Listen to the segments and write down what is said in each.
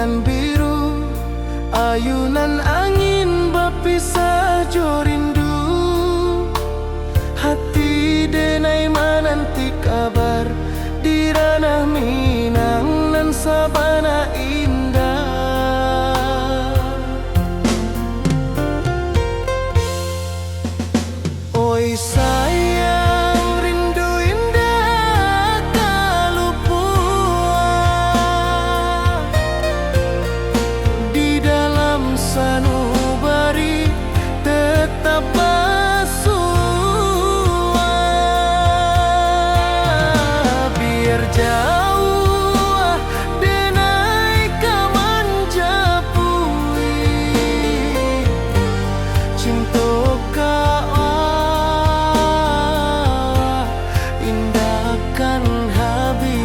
bulan biru, ayunan angin berpisah jo rindu. Hati denai menanti kabar di ranah Minang nan sabana indah. Oi sayang, rindu indah kalupua di dalam sanubari tetap bersua. Biar jauh denai kaman japui cinta indahkan habis.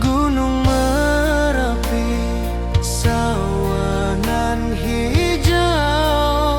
Gunung Merapi, sawanan hijau,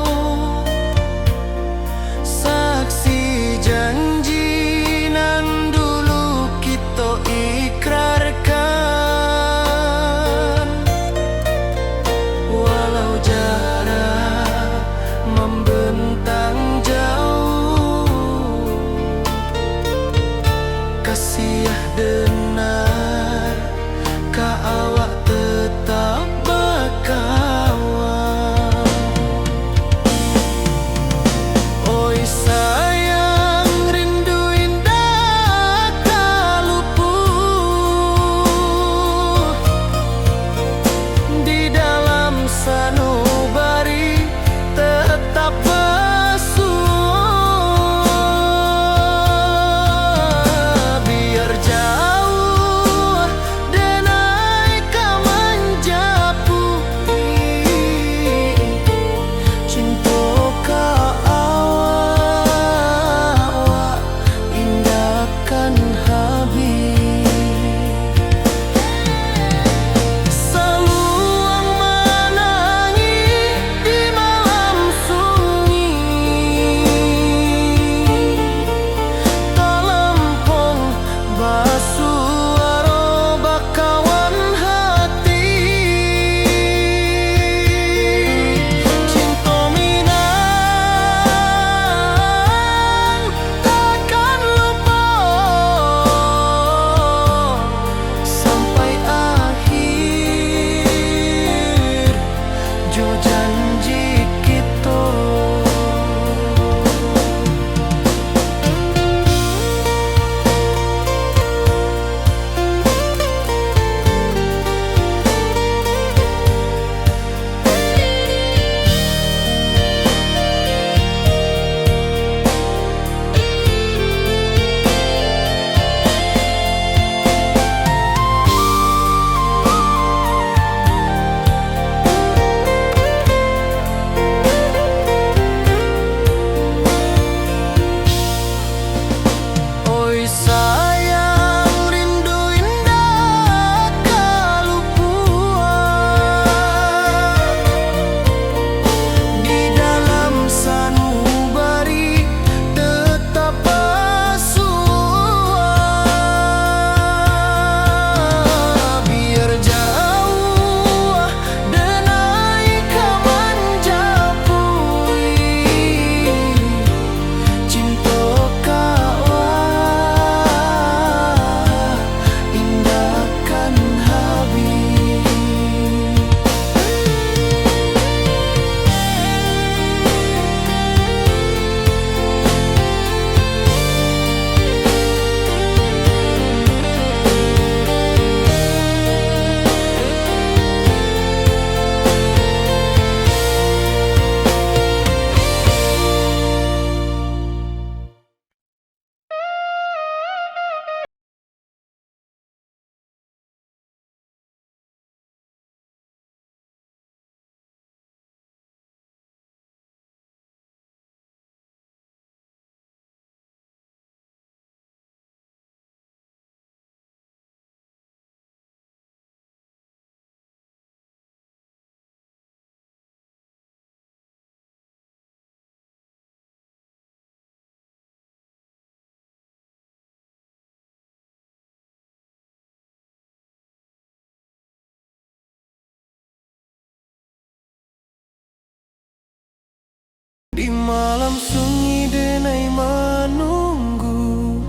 Di malam sunyi denai menunggu,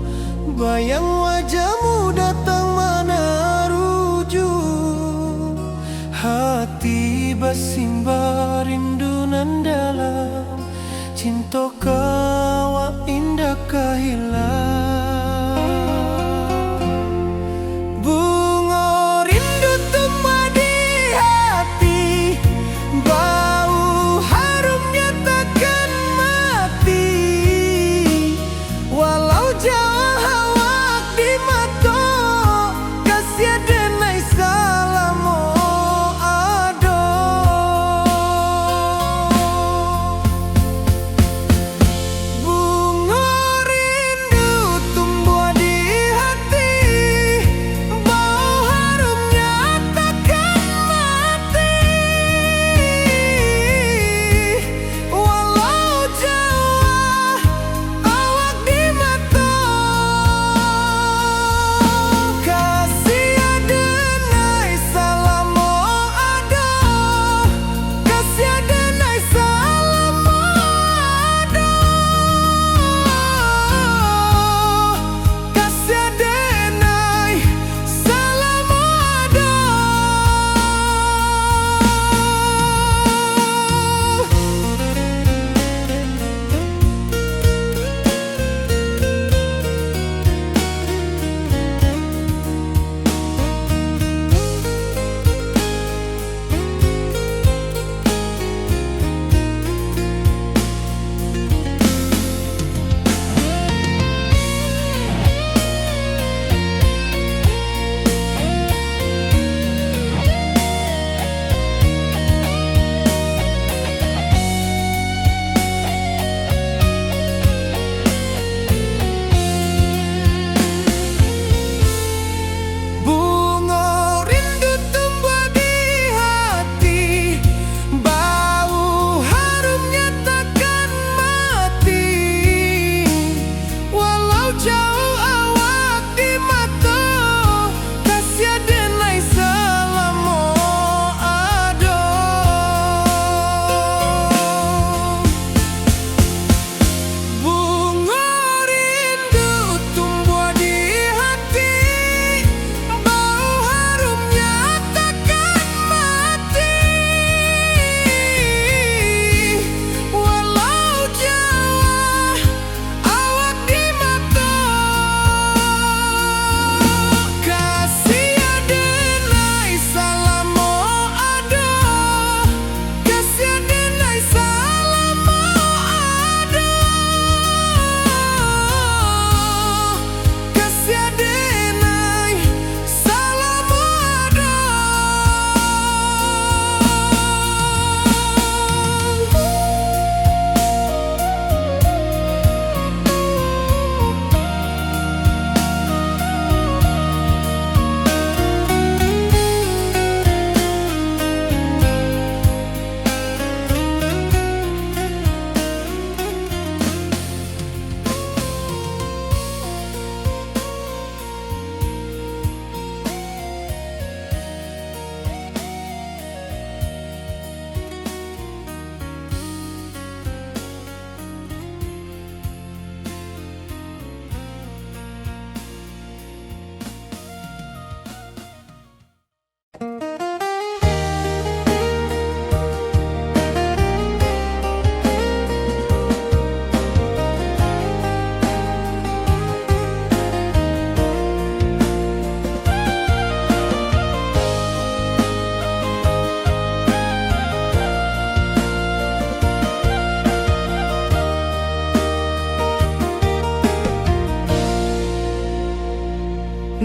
bayang wajahmu datang meneruju. Hati bersimbar rindu nan dalam, cinta kawa indah kehilang.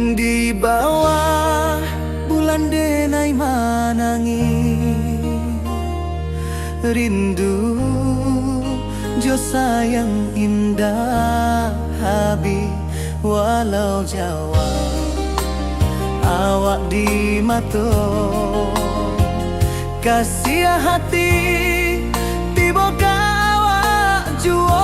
Di bawah bulan denai manangi, rindu jo sayang indah habi walau Jawa awak di mato kasih hati tiba awak jual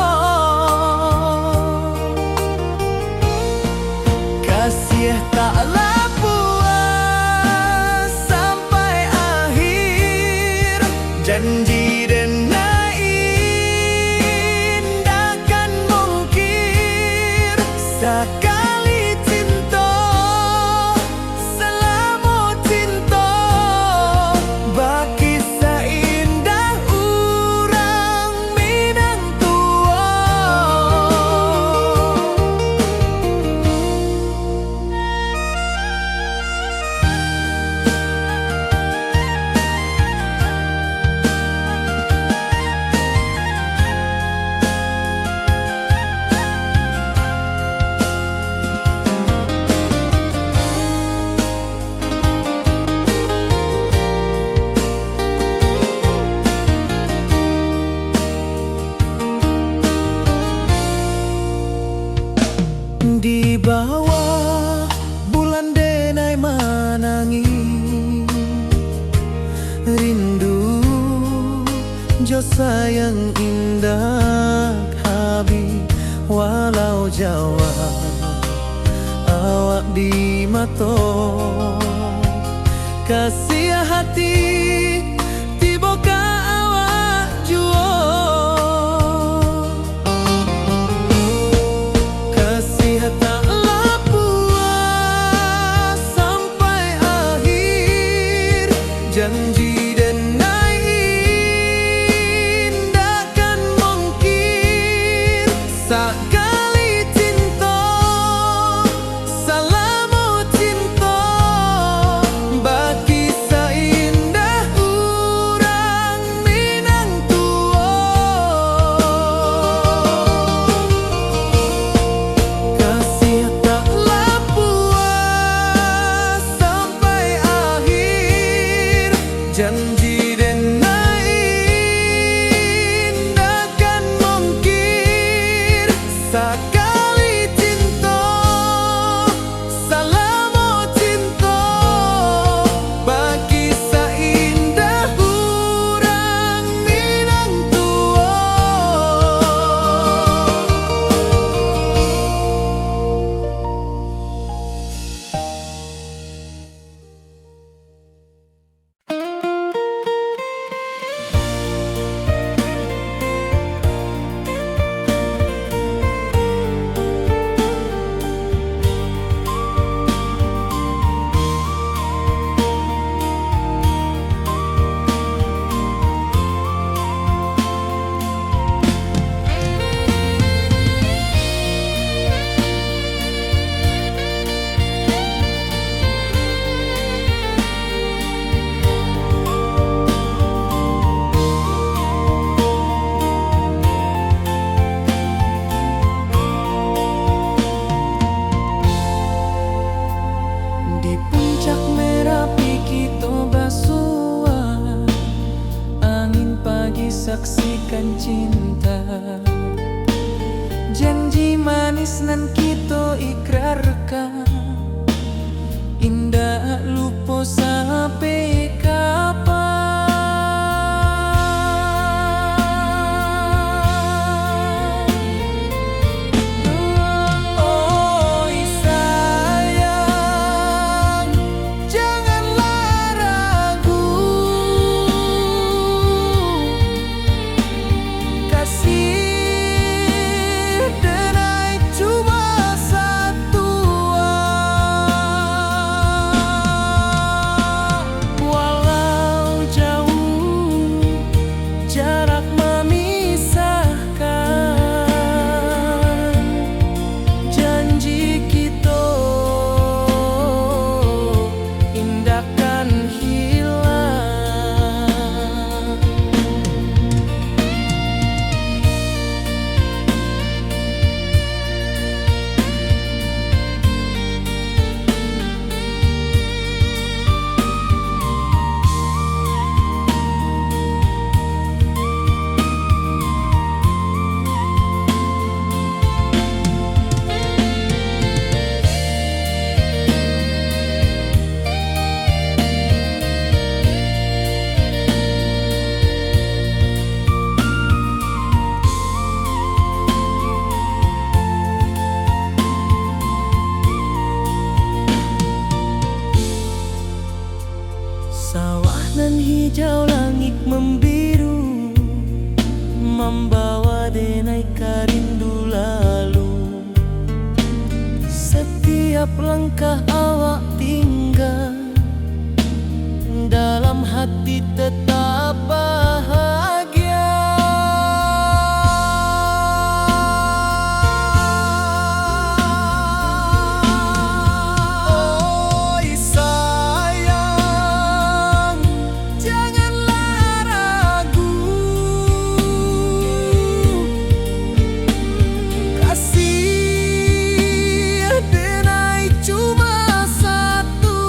kasih taklah puas sampai akhir janji denai sayang indah Habib walau Jawa awak di mato kasih hati tiba ka awak juo kasih taklah puas sampai akhir janji denai indahkan mungkin sekali cinta salamu cinta bagi seindah urang Minang tua kasih taklah puas sampai akhir janji denai indahkan mungkin sekali cinta salamu cinta bagi seindah urang Minang tua. Di puncak Merapi kita basua angin pagi saksikan cinta janji manis nan kita ikrarkan indah lupa sampai kapan. Oi sayang janganlah ragu kasih denai cuma satu walau jauh jarak memisahkan janji kita indahkan hilang. Sawah nan hijau langit membiru membawa denai karindu lalu setiap langkah awak tinggal dalam hati tetap bahagia. Oi sayang janganlah ragu kasih denai cuma satu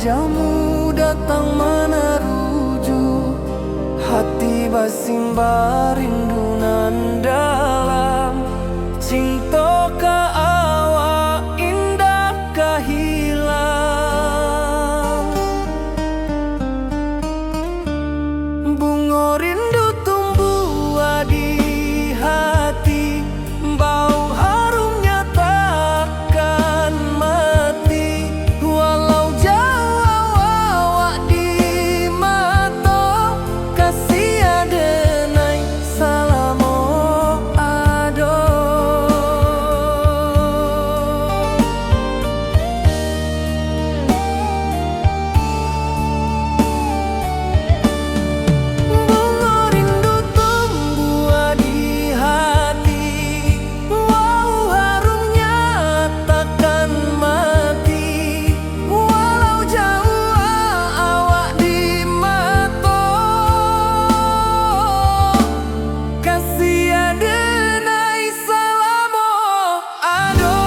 wajahmu datang meneruju, hati basimba rindu nan dalam. Cinta ka awak indah ka hilang. Bunga rindu tumbuh di hati, bau harumnya takkan mati. Walau jauh awak di mata, kasih adenai salamo ado. Bunga rindu tumbuh di hati, bau harumnya takkan mati. Walau jauh awak di mata, kasih adenai salamo ado.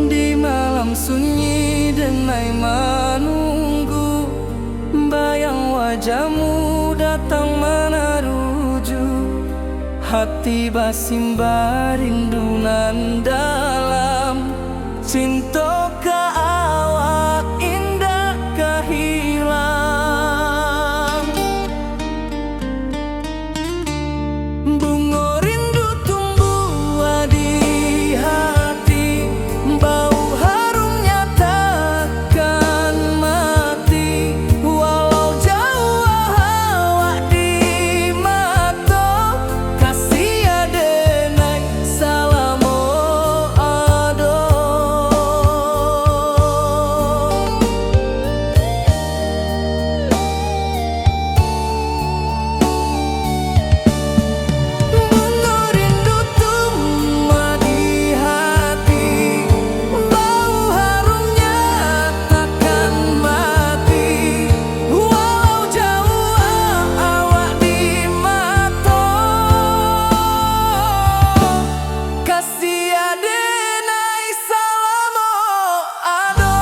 Di malam sunyi denai menunggu, bayang wajahmu datang meneruju, hati basimba rindu nan dalam. Cinta ka awak indah ka hilang. Bunga rindu tumbuh di hati, bau harumnya takkan mati. Walau jauh awak di mata, kasih adenai salamo ado. Bunga rindu tumbuh di hati, bau harumnya takkan mati. Walau jauh awak di mata, kasih adenai salamo ado.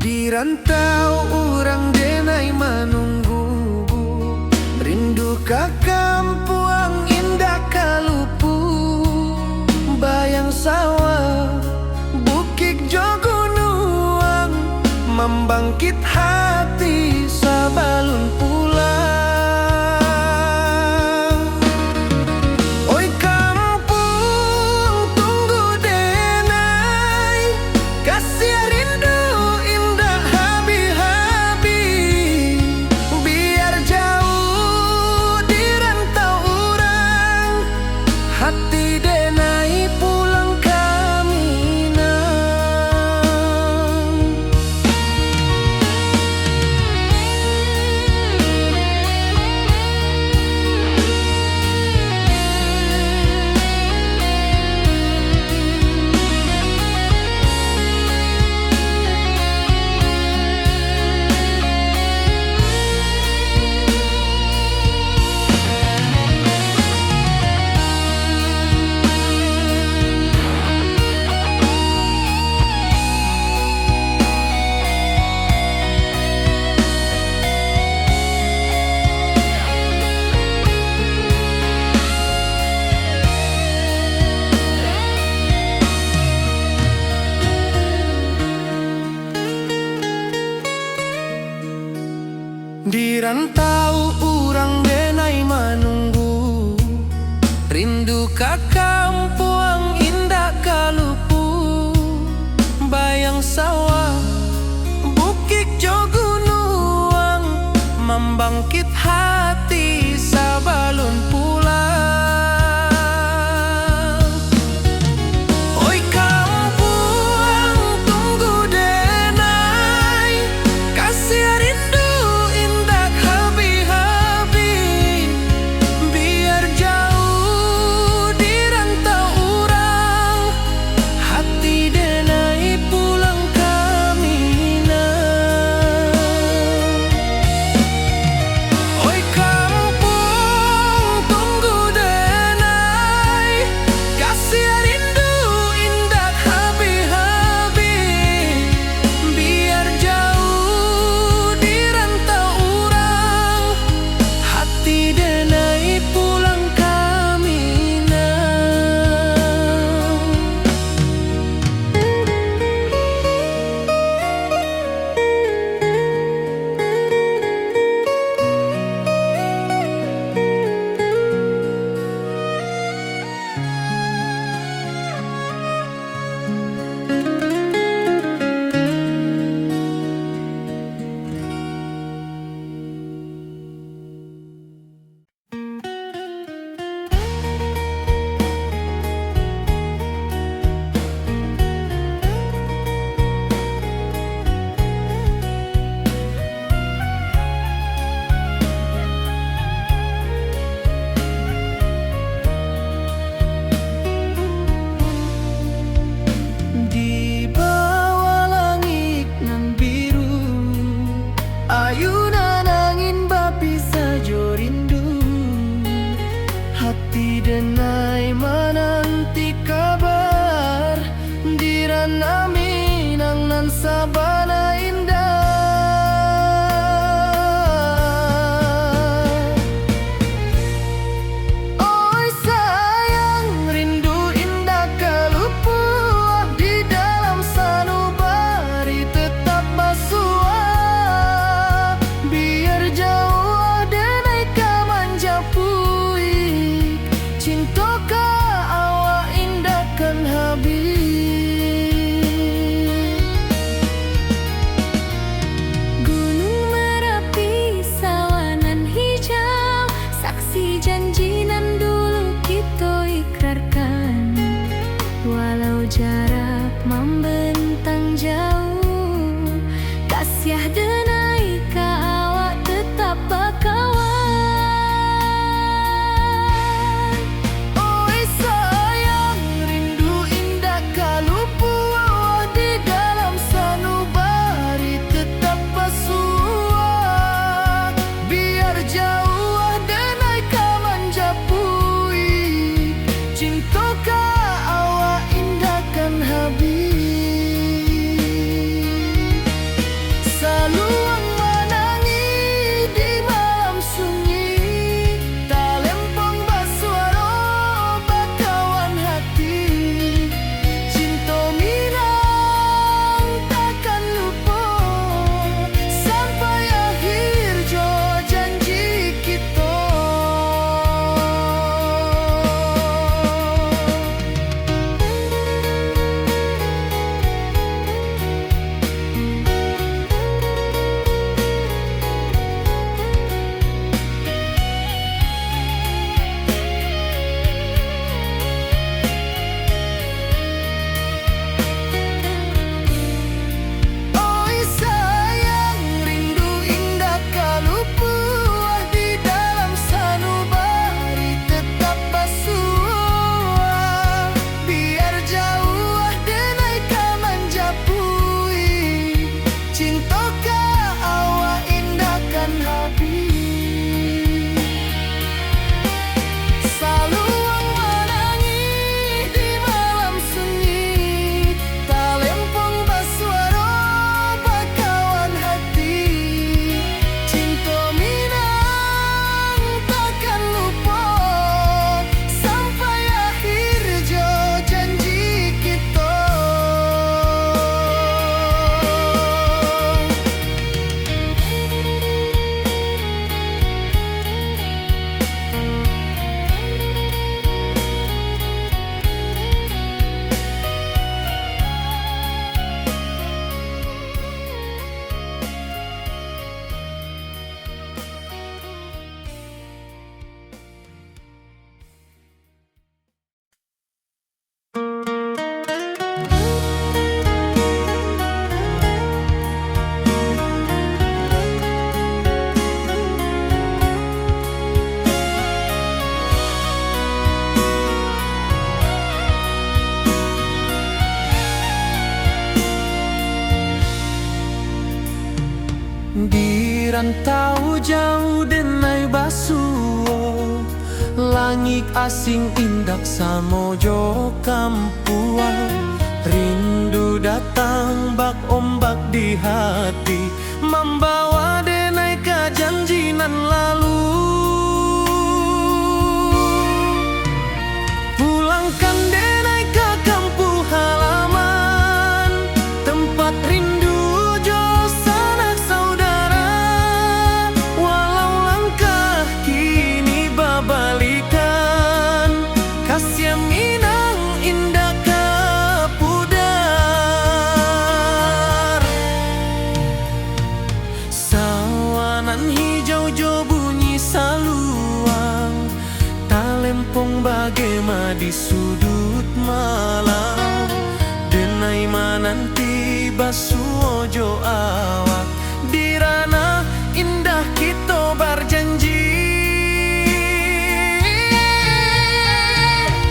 Di rantau urang denai menunggu, rindu ka kampuang indah kalupu. Bayang sawah bukit jogunuang, membangkit hati sabalun pulang. Oi kampung tunggu denai, kasih rindu Rindu ka kampung indah kalupu, bayang sawah bukit jo gunung, membangkit hati sabalun pulang. Oi kampung tunggu denai, kasih rindu indah habi-habi, biar jauh di rantau urang, hati denai pulang kami nah. Oi kampung tunggu denai, kasih rindu indah habi-habi, biar jauh di rantau urang, hati denai pulang kami nah. Di bawah langit nan biru, ayunan angin bapi sajo rindu, hati denai menanti kabar, di ranah Minang nan sabana indah. Oi sayang, rindu indah kalupu, di dalam sanubari tetap basua, biar jauh denai ka manjapuik, cinta ka rantau jauh denai basuo, langit asing indak samojo kampuan. Rindu datang bak ombak di hati, membawa denai ke janji nan lalu. Pulangkan denai ke kampung halaman, tempat rindu jo sanak saudara. Walau langkah kini babalikan, kasih minang indah ke pudar. Sawanan hijau jo bunyi saluang, talempong bagema di sudut malam. Denai mananti basuo jo awak, di ranah indah kita berjanji.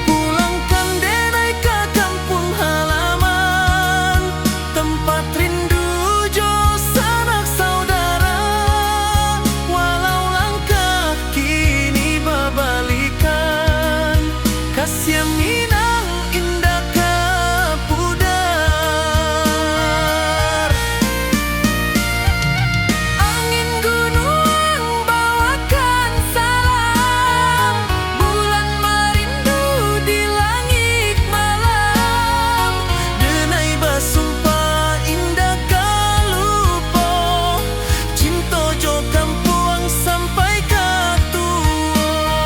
Pulangkan denai ke kampung halaman, tempat rindu jo sanak saudara. Walau langkah kini babalikan, kasih minang indah ke pudar. Angin gunung bawakan salam, bulan merindu di langit malam. Denai basumpah indah kalupo, cinta jo kampuang sampai ke tua.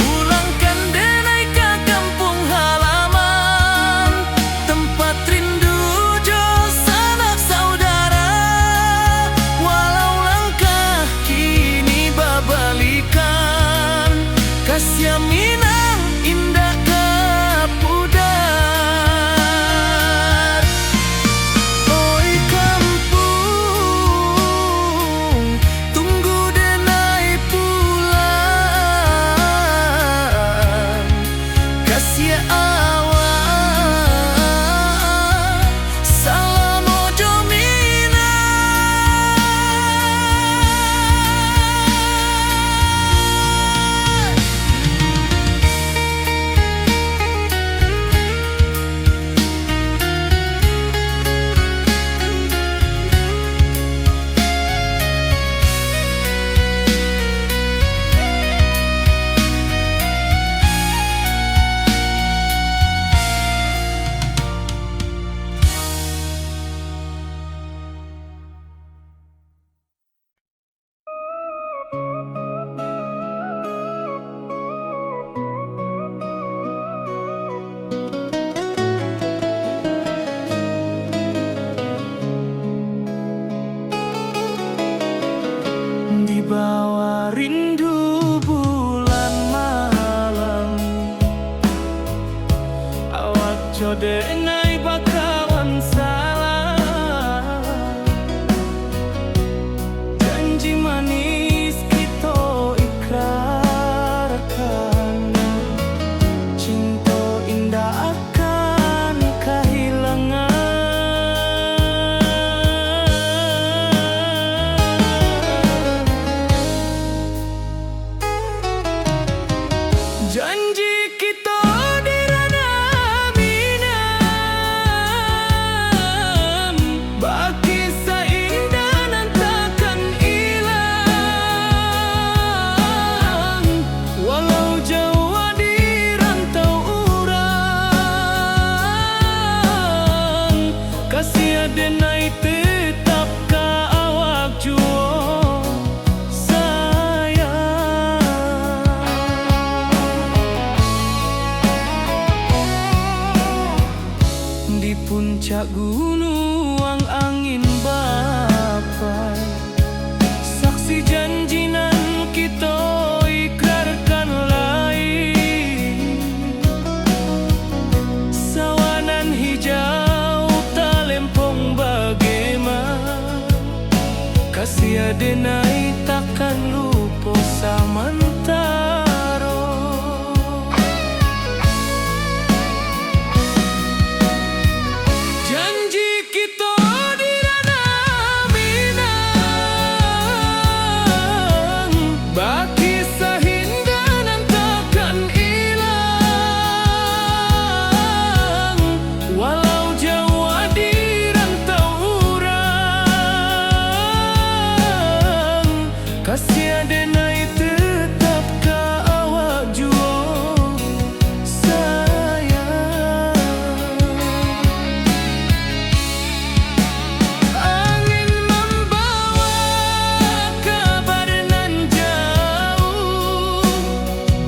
Pulangkan denai ke kampung halaman, tempat rindu jo sanak saudara. Walau langkah kini babalikan, kasih minang indah ke pudar. Oi kampung, tunggu denai pulang. Kasih awak, salam ojo minang. Di bawah rindu bulan malam, awak jo denai bakawan salam. Janji manis kita ikrarkan, cinta indah akan kehilangan. Janji kita di ranah minang, puncak gunung angin bapai, saksi janji nan kita ikrarkan lain. Sawanan hijau talempong bagaimana, kasih adenai takkan lupa samantaro. Janji kita di ranah Minang, baki sahindanan takkan hilang. Walau jauh di rantau urang, kasih adenai tetap ka awak jua sayang. Angin membawa kabar nan jauh,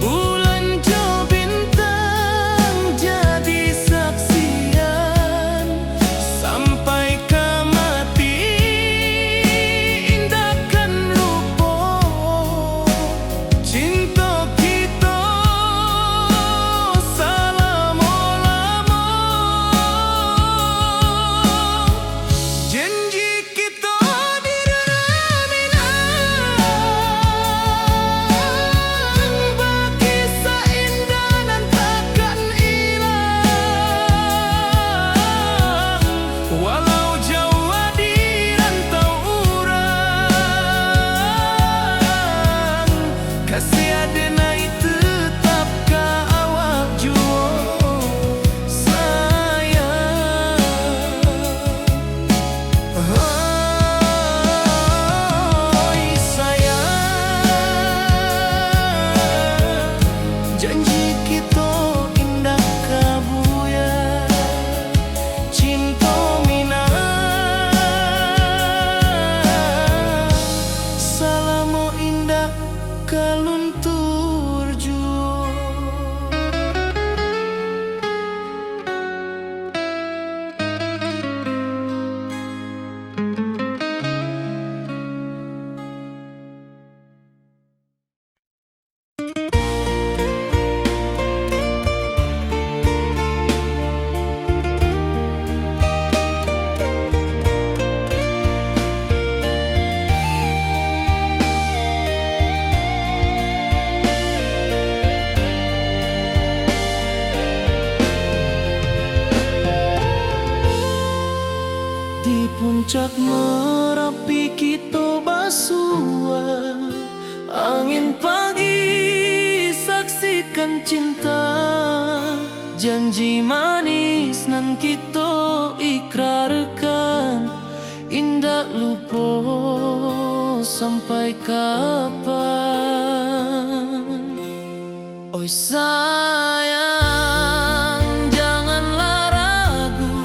bulan jo bintang jadi saksian. Sampai ke mati indahkan lupa cinta kita selama-lama. Janji kita di ranah Minang, baki seindah nan takkan hilang. Walau jauh di rantau urang, kasih adenai tetap ka awak jua sayang. Oi sayang, janji kita indah kabuya, cinta Minang selama indah kaluntur jua. Di puncak Merapi kita basua, angin pagi saksikan cinta. Janji manis nan kita ikrarkan, indah lupa sampai kapan. Oi sayang, janganlah ragu,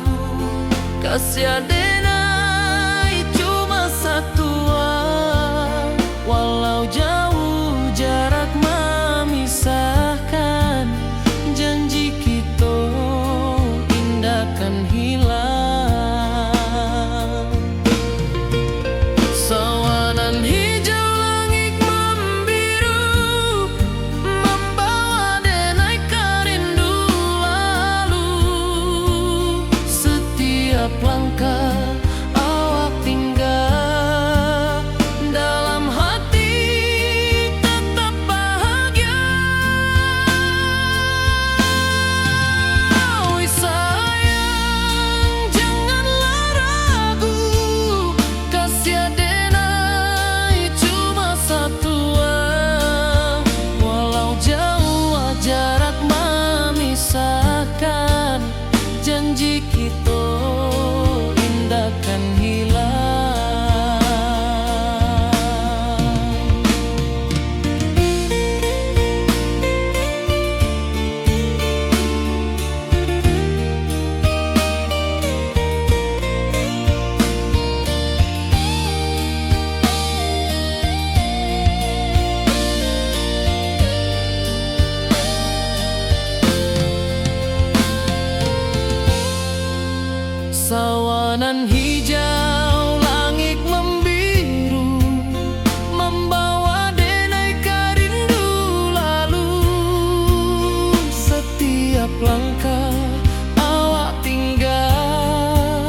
kasih adenai cuma satu. Walau jauh jarak memisahkan, janji kita indahkan hilang. Sawanan hijau langit membiru, membawa denai kerindu lalu. Setiap langkah awak tinggal, dalam hati tetap bahagia. Oi sayang, janganlah ragu, kasih adenai cuma satu. Walau jauh jarak memisahkan, janji kita indahkan hilang. Sawanan hijau, langit membiru, membawa denai rindu lalu. Setiap langkah awak tinggal,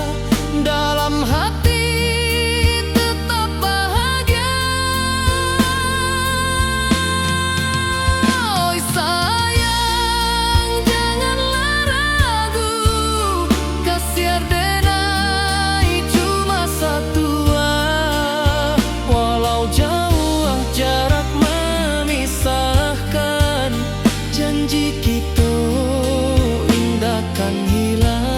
dalam hati tetap bahagia. Oi sayang, janganlah ragu, kasiar denai cuma satu. Walau jauh jarak memisahkan, janji kita indahkan hilang.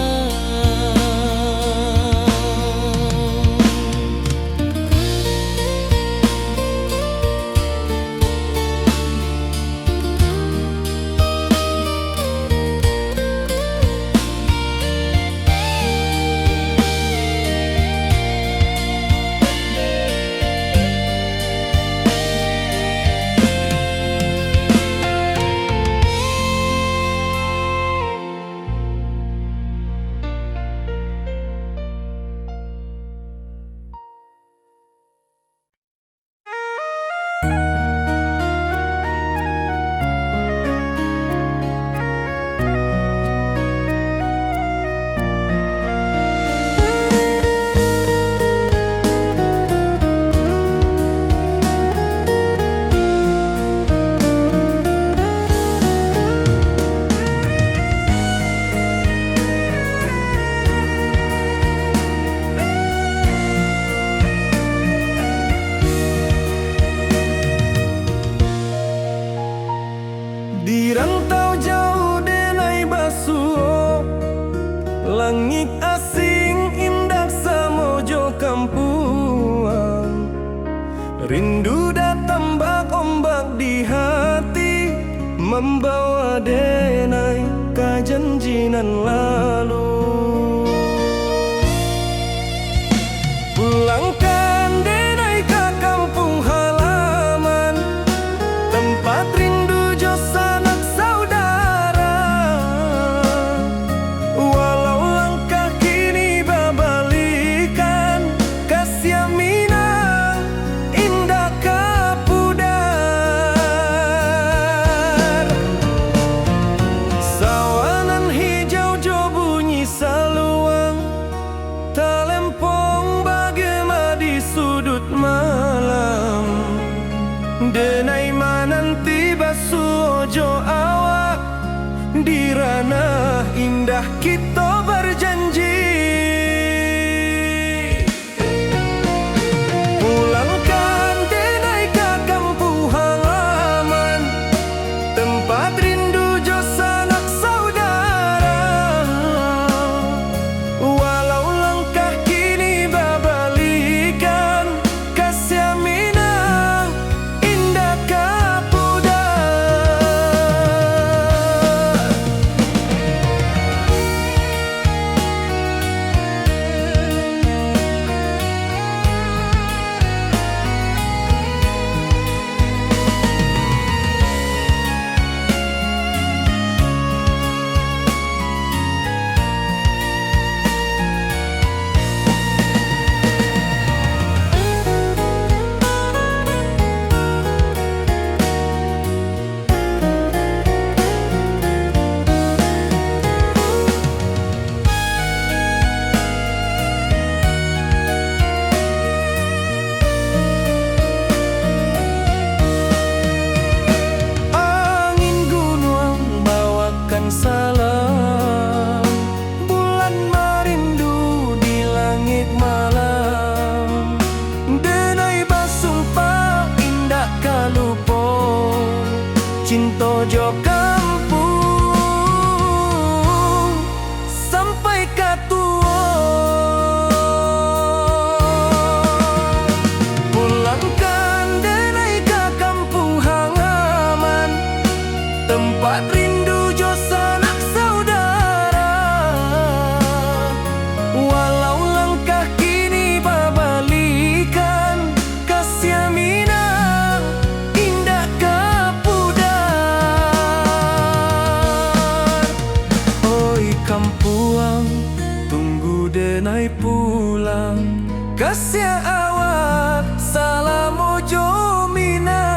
Di rantau jauh denai basuh, langit asing indah samojo kampuang. Rindu datang bak ombak di hati, membawa denai ke janjinan lalu. Pulangkan denai ke kampung halaman, tempat rindu jo sanak saudara. Walau langkah kini babalikan, kasih minang indah kapudar. Sawanan hijau jo bunyi saluang, talempong bagema di sudut malam. Denai mananti basuh jo awak, di ranah indah kita berjanji. Pulangkan denai ke kampung halaman, tempat rindu jo sanak saudara. Walau langkah kini babalikan, kasih minang indah kapudar. Angin gunung bawakan salam, bulan merindu di langit malam. Denai basumpah indah kalupo, cinta jo kampung sampai katua. Pulangkan denai ke kampung halaman, tempat rindu jo sanak saudara. Walau langkah kini babalikan, kasih minang indah kapudar. Oi kampuang, denai pulang kasih awak salamu jomina.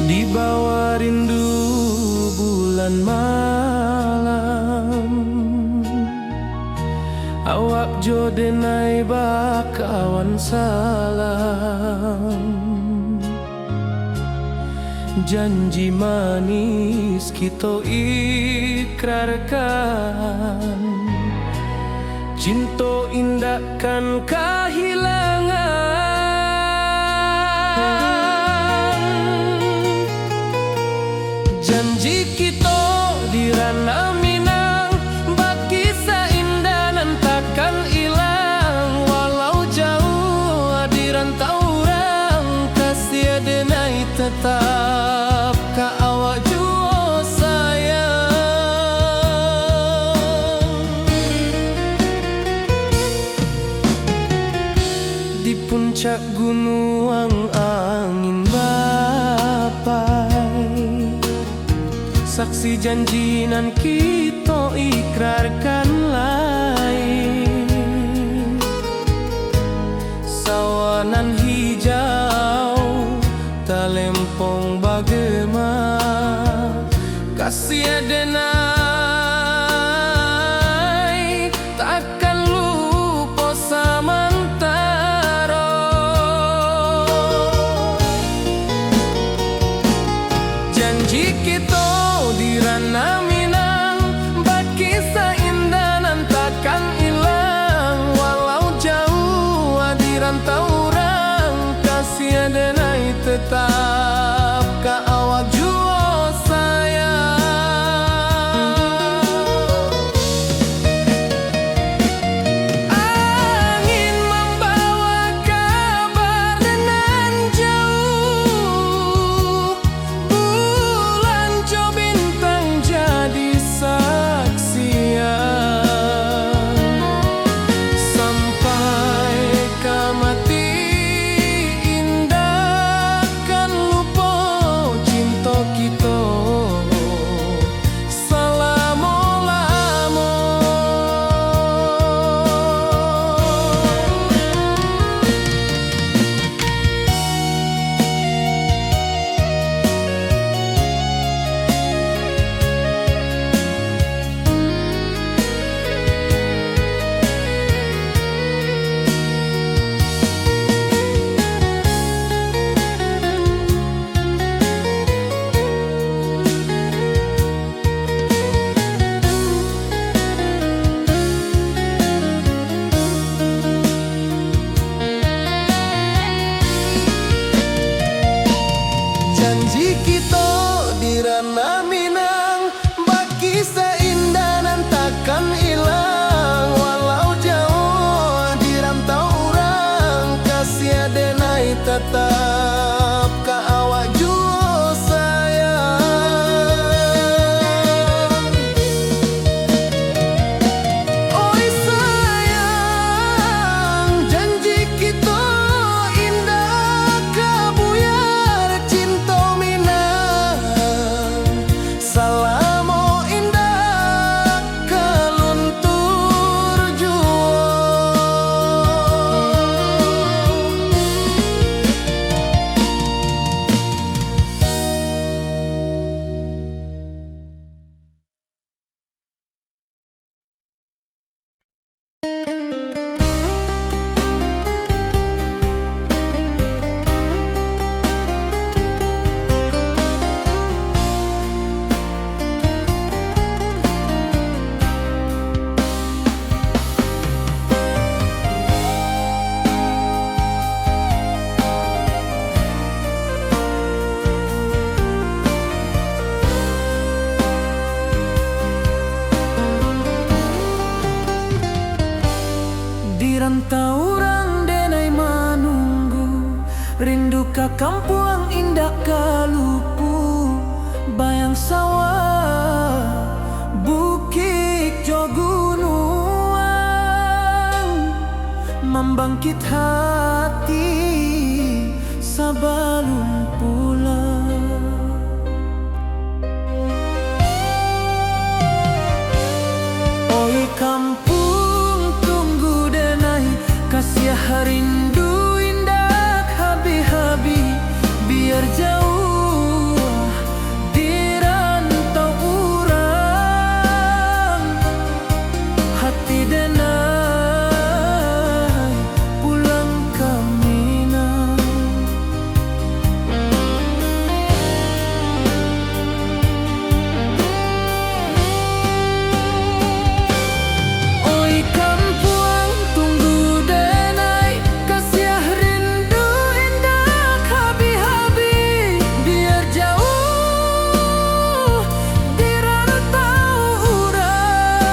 Di bawah rindu bulan malam, awak jo denai bakawan salam. Janji manis kita ikrarkan, cinta indahkan kehilangan. Janji kita di ranah Minang, bakisah indah nan takkan hilang. Walau jauh di rantau orang, kasih denai tetap ka awak jua sayang. Di puncak gunung angin bapai, saksi janji nan kita ikrarkan lain. Sawanan hijau talempong bagema, kasih denai takkan lupa samantara. Janji kita di ranah Minang, bakisah indah nan takkan hilang. Walau jauh di rantau orang, ka kampung indah kalupu, bayang sawah, bukit jo gunung, membangkit hati sebelum pulang. Oi kampung tunggu denai, kasih rindu indah habi-habi, biar jauh di rantau urang, hati denai pulang ke Minang. Oi kampung tunggu denai, kasih rindu indah habi-habi, biar jauh di rantau urang,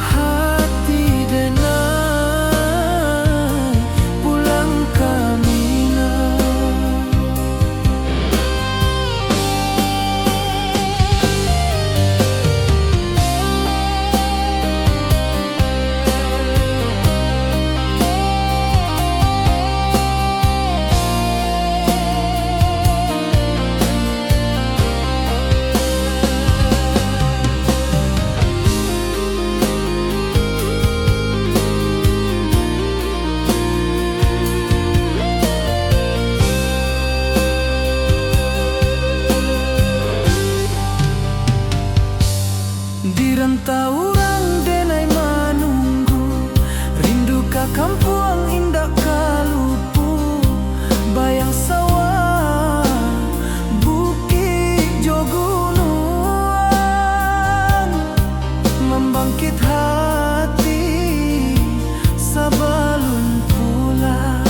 hati denai pulang ke Minang. Di rantau urang denai menunggu, rindu ka kampung indah kalupu, bayang sawah, bukit jo gunung, membangkit hati sebelum pulang.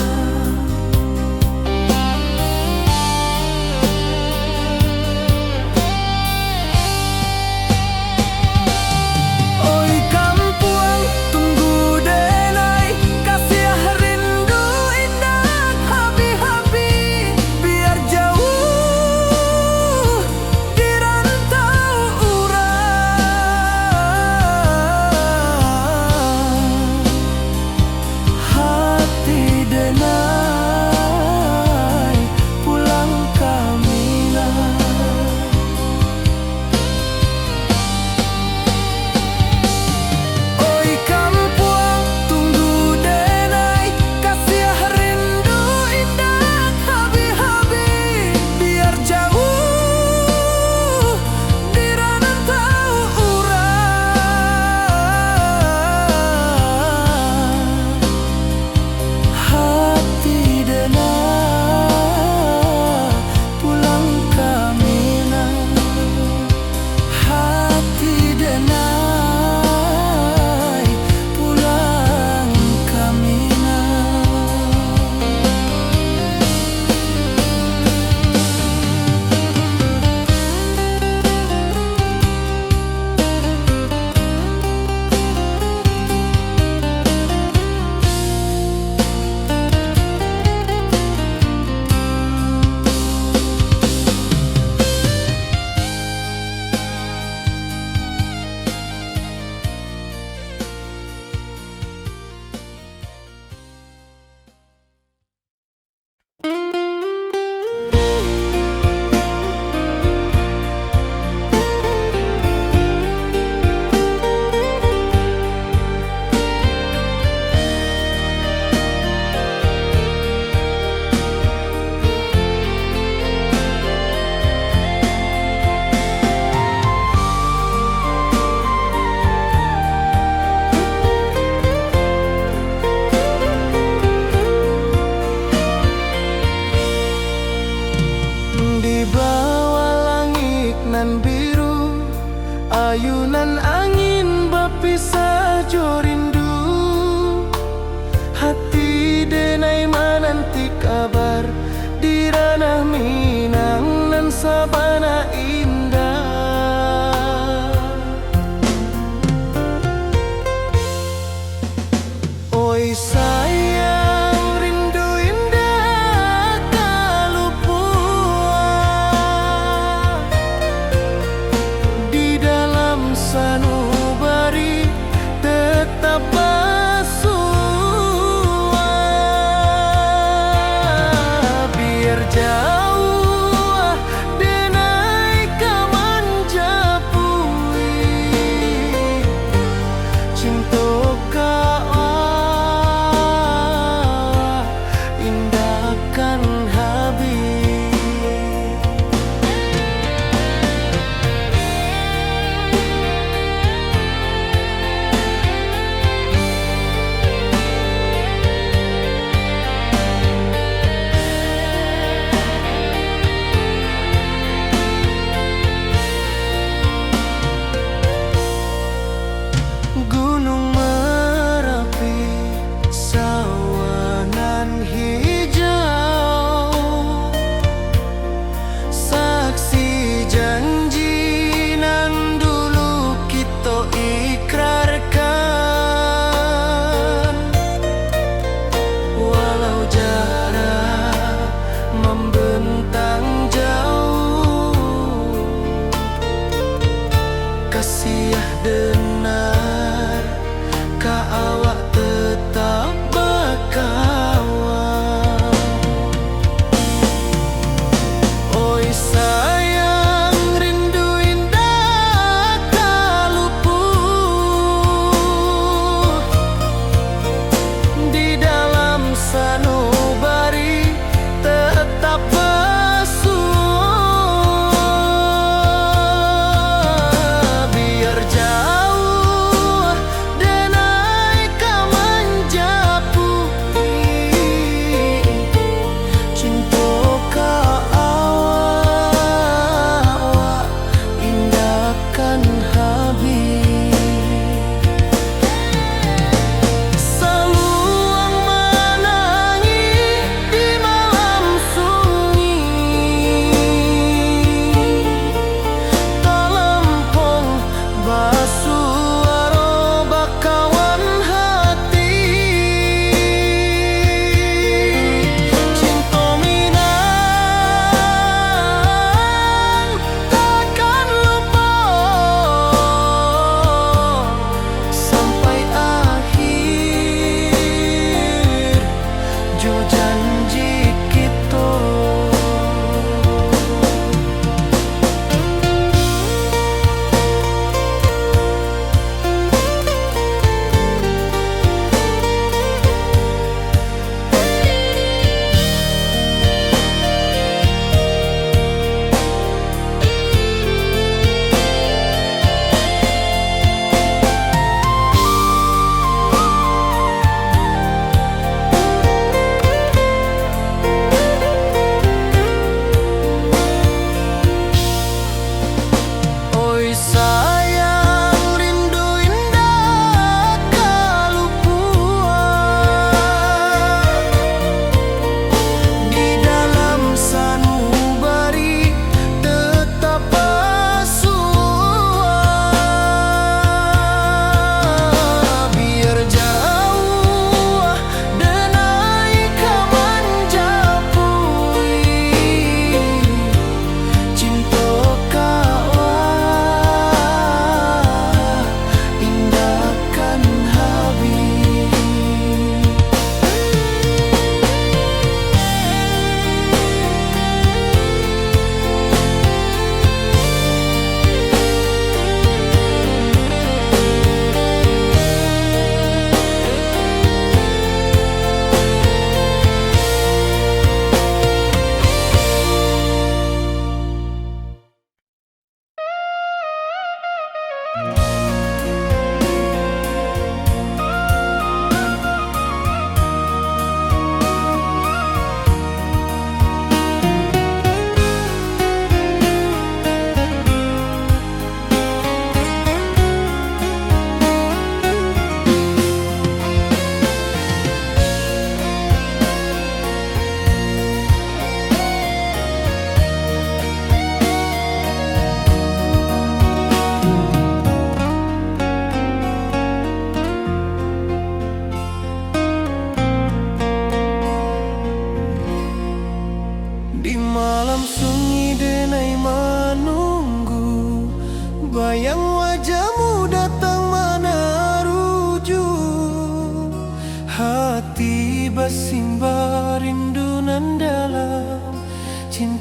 Oi kampung tunggu denai, kasih rindu indah habi-habi, biar jauh di rantau urang,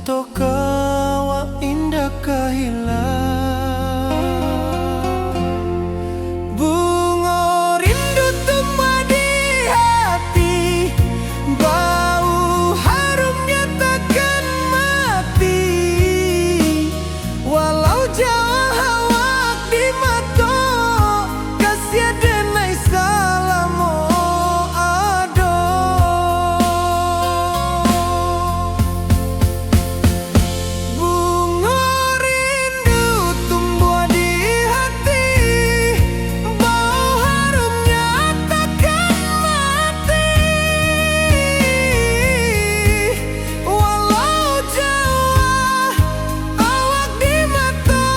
cinta kau indah kehilang. Bunga rindu tumbuh di hati, bau harumnya takkan mati. Walau jauh awak di mata, kasih denai salamu ado. Bunga rindu tumbuh di hati, bau harumnya takkan mati. Walau jauh awak di mata,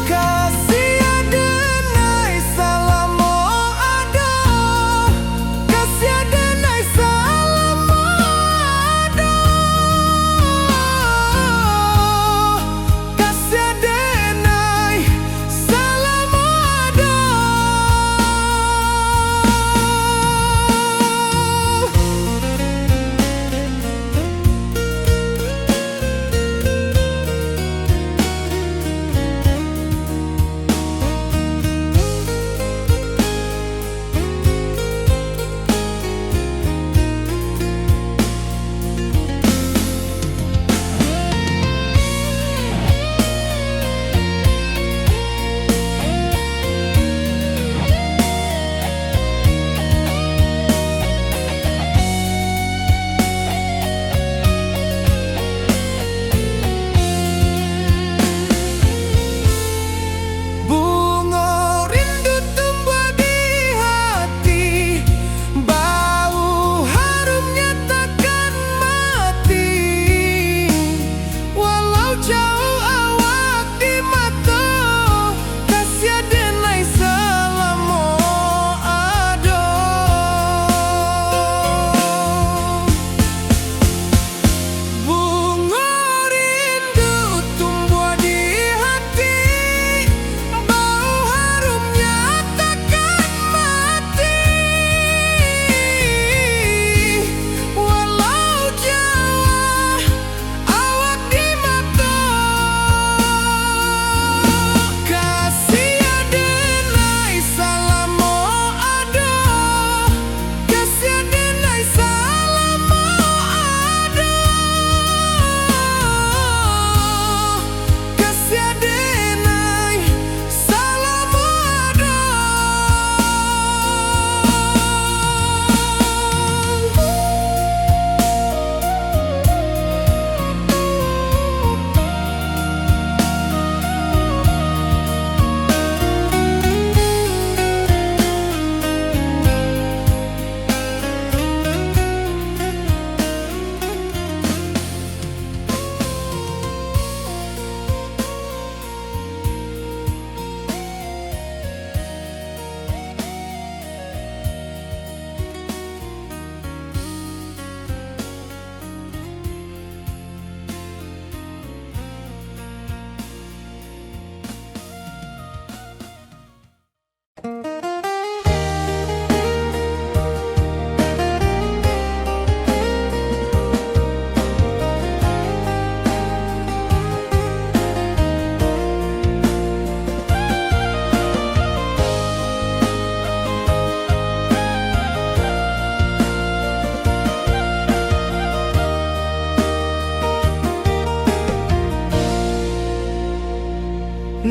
kasih denai salamu ado. Kasih denai salamu ado. Kasih denai salamu ado. Bunga rindu tumbuh di hati, bau harumnya takkan mati. Walau jauh awak di mata, kasih denai salamu ado. Bunga rindu tumbuh di hati, bau harumnya takkan mati. Walau jauh awak di mata, kasih denai salamu ado. Kasih denai salamu ado. Kasih denai salamu ado.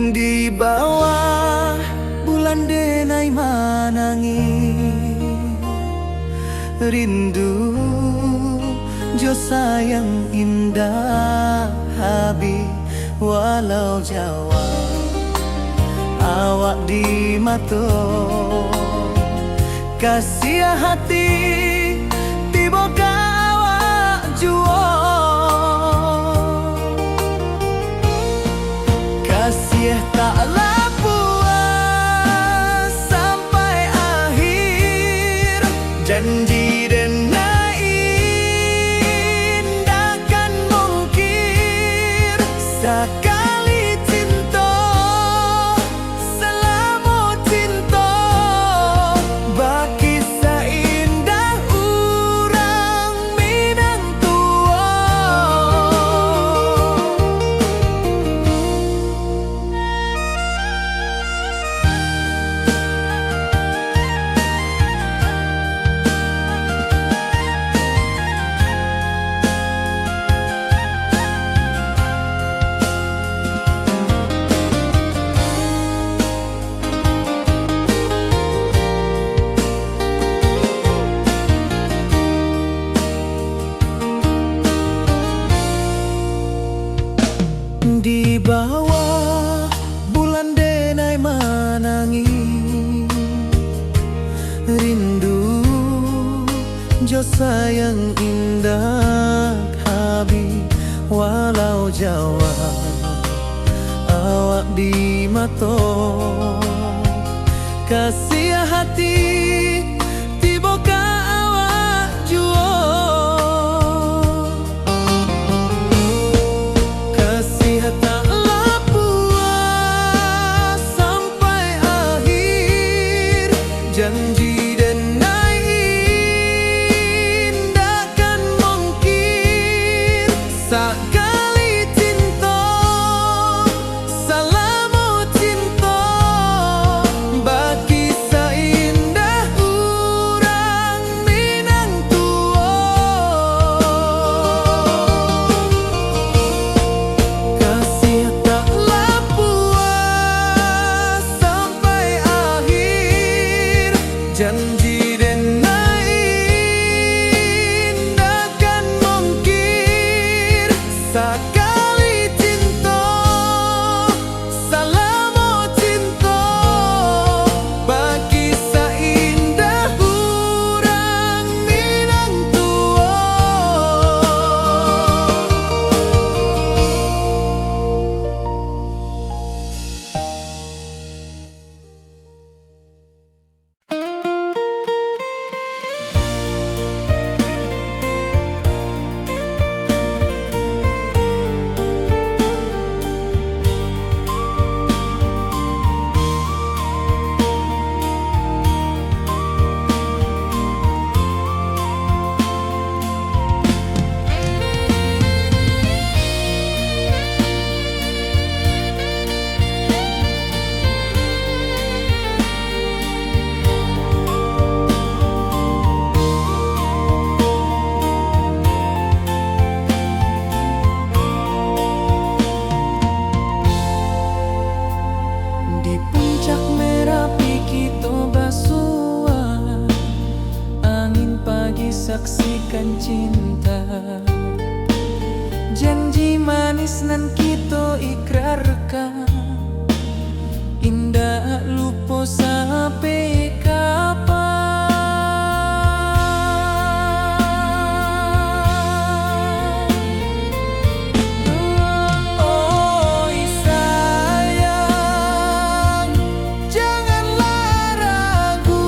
Di bawah bulan denai manangi, rindu jo sayang indah habi. Walau jauh awak di mata, kasih hati tiba awak jua. Kasih taklah puas sampai akhir, janji denai indahkan mungkir. Sekali cinta selama cinta, baki seindah jo sayang indah habi walau Jawa awak di mato kasih hati tiba ka awak juo kasih tak puas sampai akhir janji dan takkan mungkin sekali cinta salamu cinta bagi seindah urang Minang tua kasih taklah puas sampai akhir janji dan takkan mungkin sekali cinta salamu cinta bagi seindah urang Minang tua. Di puncak Merapi kita basua angin pagi saksikan cinta janji manis nan kita ikrarkan indah lupa sampai kapan. Oi sayang janganlah ragu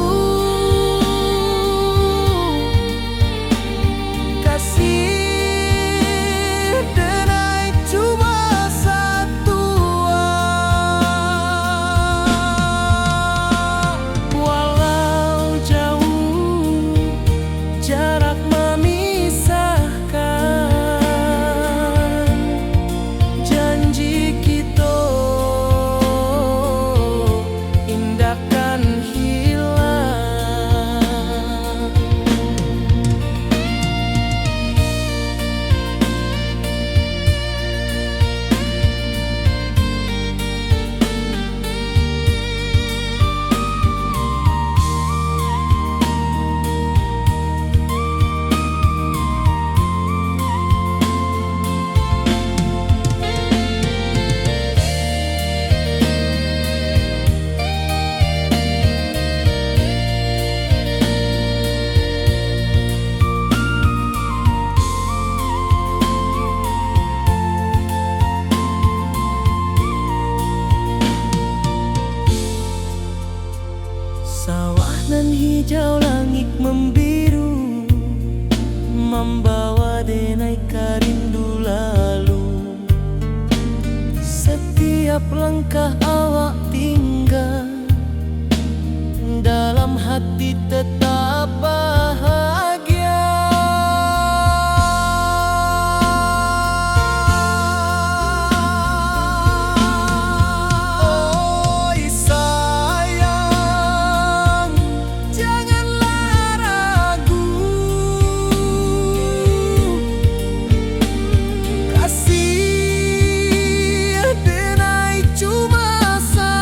kasih denai cuma satu walau jauh jarak memisahkan janji kita indahkan hilang. Sawah nan hijau langit membiru membawa denai karindu lalu setiap langkah awak tinggal dalam hati tetap bahagia. Oi sayang janganlah ragu kasih denai cuma satu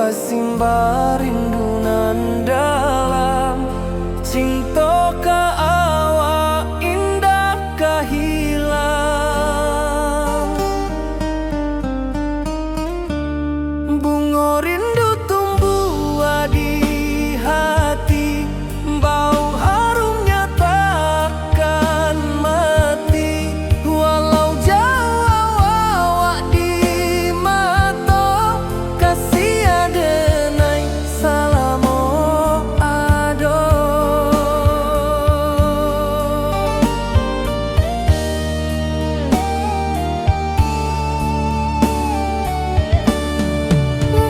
basimba rindu nan dalam, cinta ka awak indah ka hilang. Bunga rindu tumbuh di hati, bau harumnya takkan mati. Walau jauh awak di mata, kasih adenai salamo ado.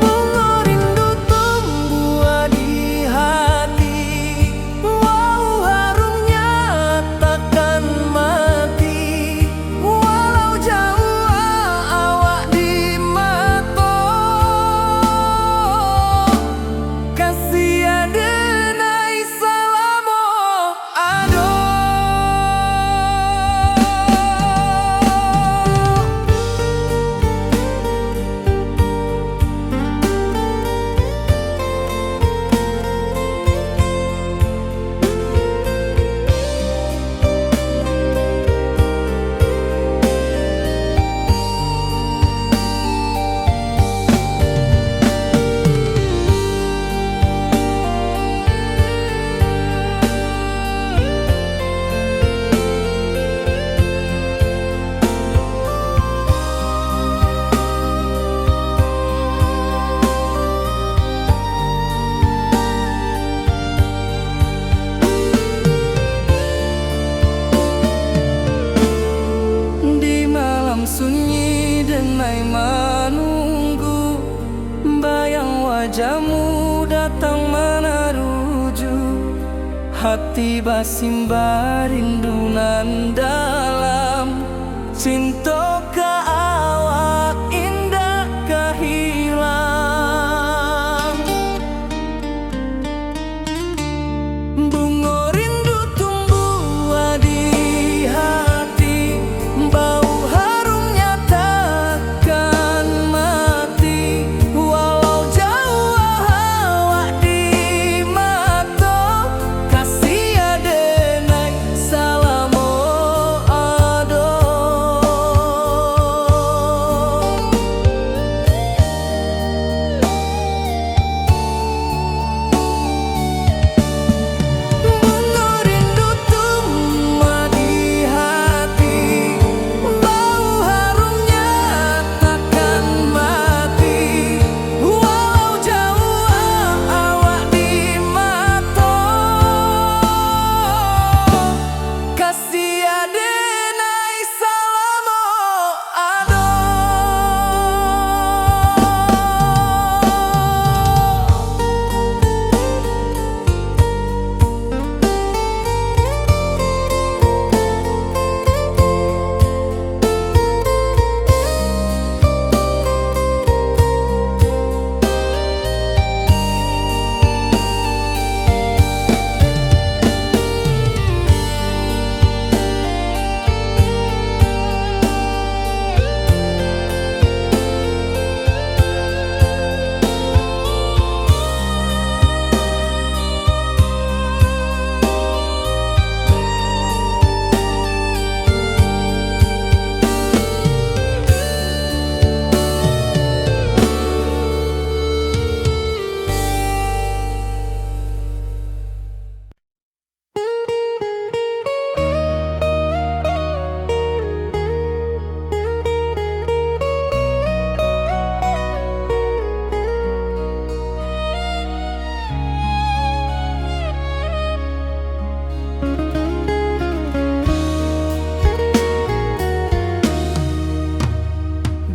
Bunga rindu tumbuh di hati, bau harumnya takkan mati. Walau jauh awak di mata, kasih adenai salamo ado. Di malam sunyi denai menunggu, bayang wajahmu datang meneruju. Hati basimba rindu nan dalam, cinta ka awak indah ka hilang. Bunga rindu tumbuh di hati, bau harumnya takkan mati. Walau jauh awak di mata, kasih adenai salamo ado. Bunga rindu tumbuh di hati, bau harumnya takkan mati. Walau jauh awak di mata, kasih adenai salamo ado.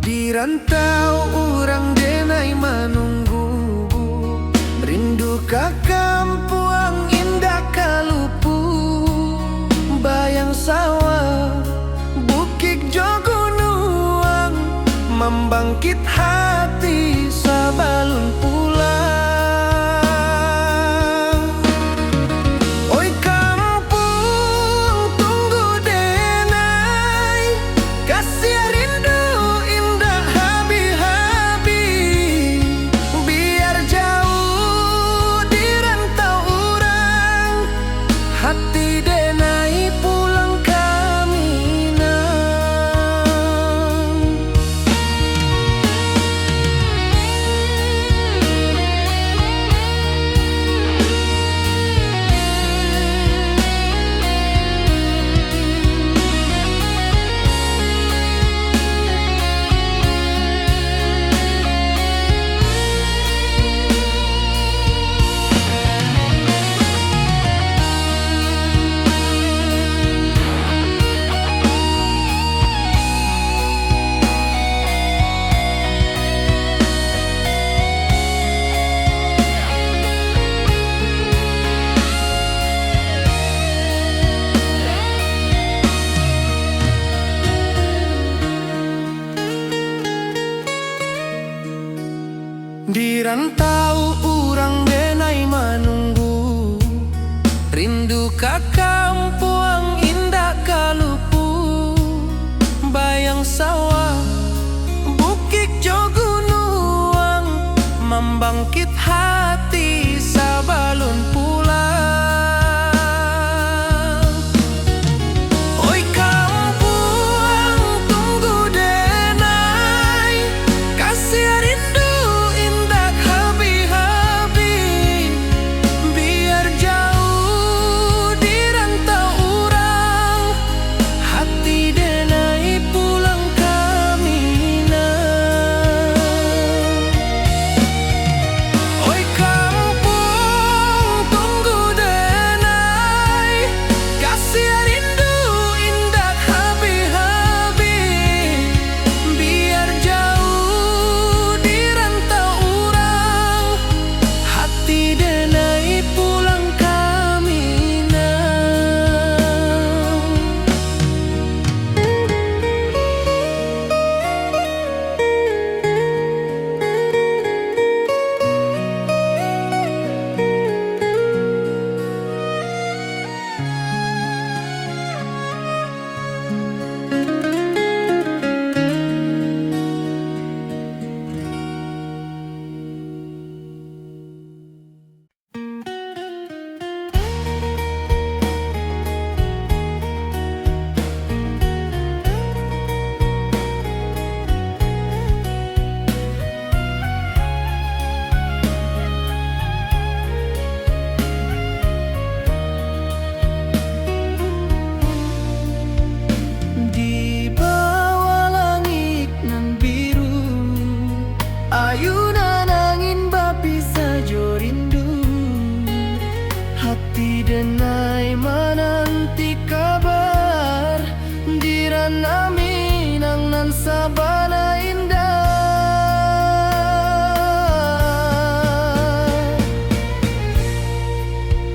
Di rantau urang denai menunggu, rindu ka kampuang indah kalupu. Bayang sawah bukit jo gunung, membangkit hati sabalun pulang. Oi kampung tunggu denai, kasih rindu indah habi-habi. Biar Di rantau urang denai manunggu, rindu ka kampung indah kalupu. Bayang sawah, bukit jo gunung, membangkit hati sabalun pulang. Oi kampung tunggu denai, kasih rindu indah habi-habi. Biar jauh di rantau urang, hati denai pulang kamina. Oi kampung tunggu denai, kasih rindu indah habi-habi. Biar jauh di rantau urang, hati denai pulang kamina. Di bawah langit nan biru, ayunan angin bapi sajo rindu. Hati denai menanti kabar, di ranah Minang nan sabana indah.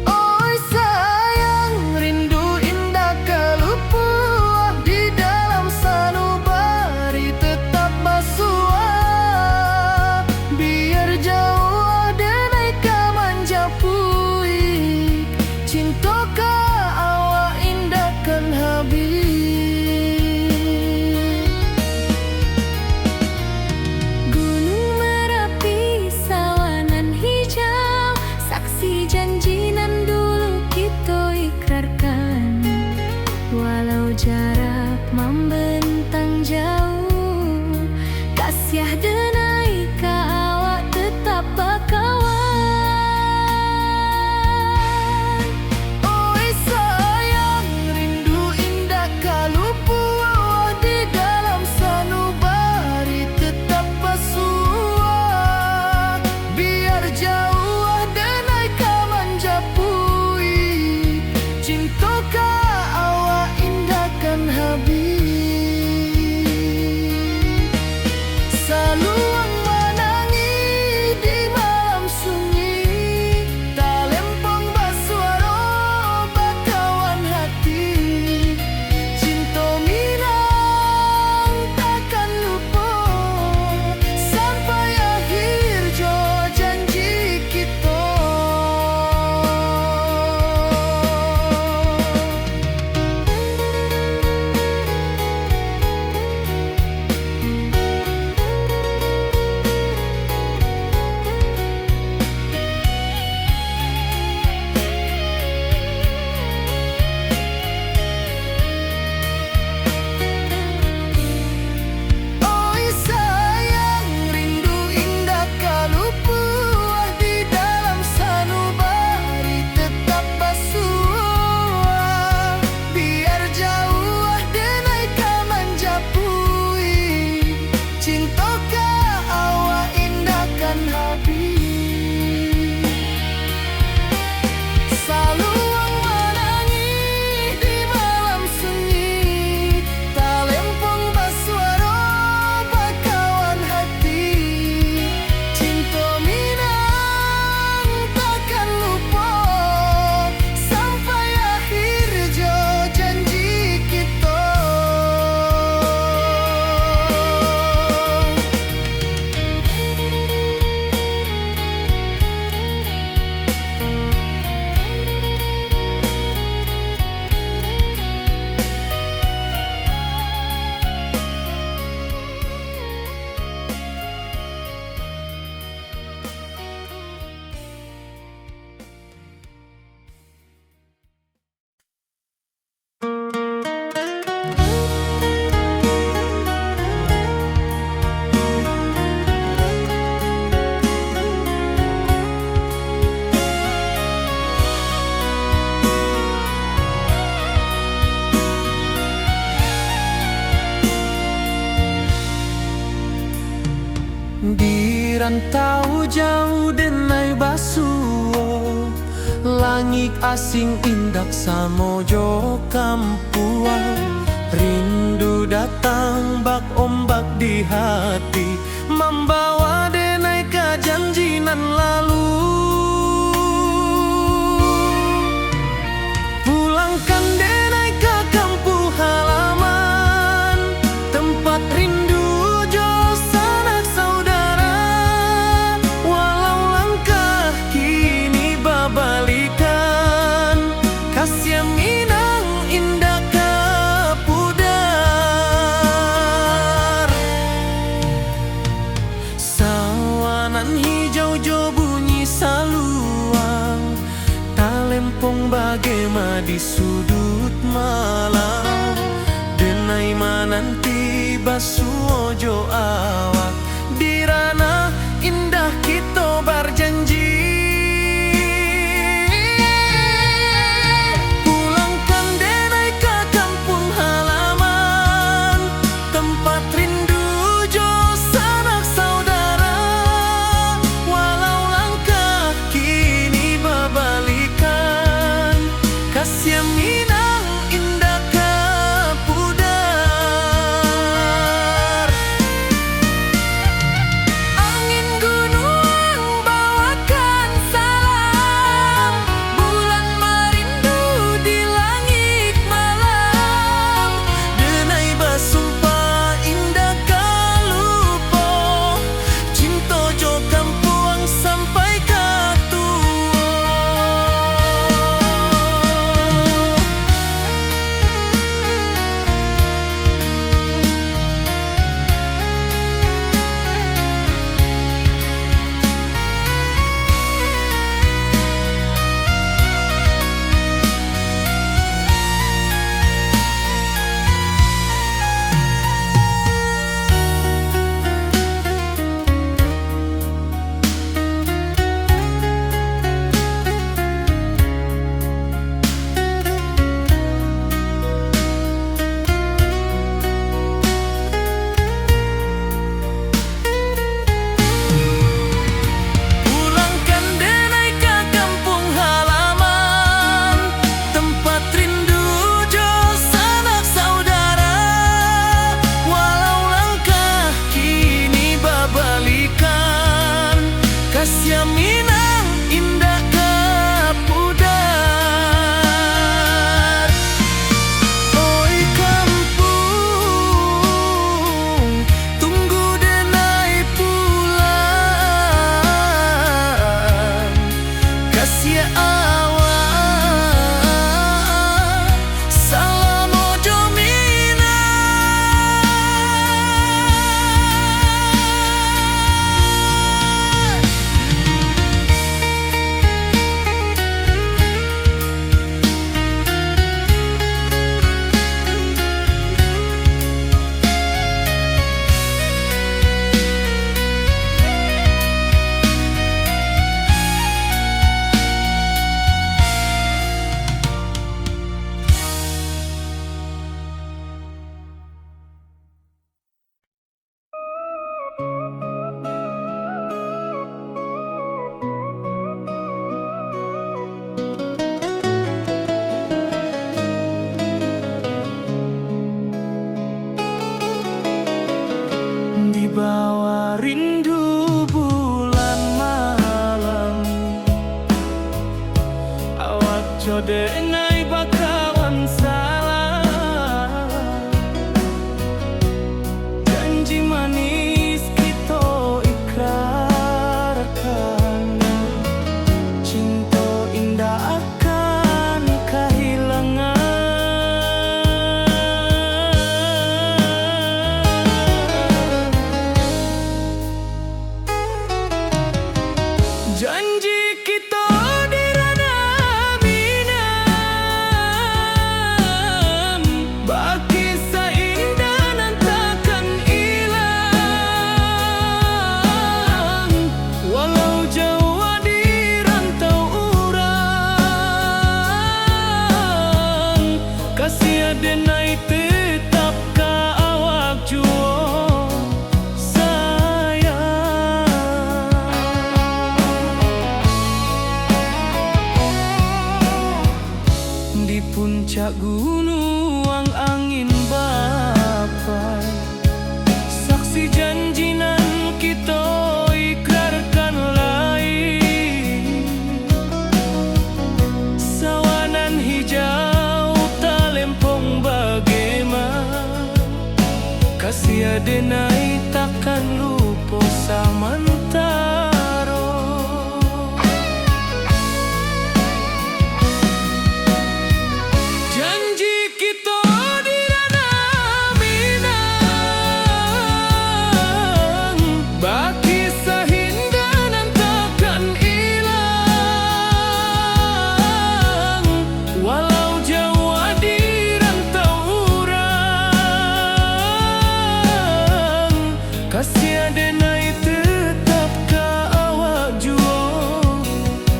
Oi sayang, rindu indah kalupu, di dalam sanubari tetap basua. Biar jauh denai ka manjapui, cinta ka awak indahkan habis. Gunung Merapi sawanan hijau, saksi janji nan dulu kita ikrarkan. Walau jarak membentang jauh, kasiah denai ka awak tetap bakawan. Oi sayang, rindu indah kalupu, di dalam sanubari tetap basua. Biar jauh denai ka manjapui, cinta ka awak indahkan habis. Selalu Di rantau jauh denai basuo, langit asing indak samojo kampuang. Rindu datang bak ombak di hati, membawa denai ke janjinan lalu. Pulangkan denai ke kampung halaman, tempat rindu jo sanak saudara. Walau langkah kini babalikan, kasih minang indah ke pudar. Sawanan hijau jo bunyi saluang, talempong bagema di sudut malam. Denai mananti basuojo awak, di ranah indah kita berjanji. Pulangkan denai ke kampung halaman, tempat rindu jo sanak saudara. Walau langkah kini babalikan, kasih minang indah ke pudar. Angin gunung bawakan salam, bulan merindu di langit malam. Denai basumpah indah kalupo, cinta jo kampuang sampai ke tua. Pulangkan denai ke kampung halaman, tempat rindu jo sanak saudara. Walau langkah kini babalikan, kasih minang indah ke pudar. Oi kampung, tunggu denai pulang. Kasih awak, salam ojo minang. Di bawah rindu bulan malam, awak jo denai bakawan salam. Janji manis kita ikrarkan, cinta indah akan kehilangan. Janji kita di ranah minang, denai takkan lupa samantaro. Janji kita di dana Minang, baki sahindanan takkan hilang. Walau jauh di rantau urang, kasih denai tetap ka awak jua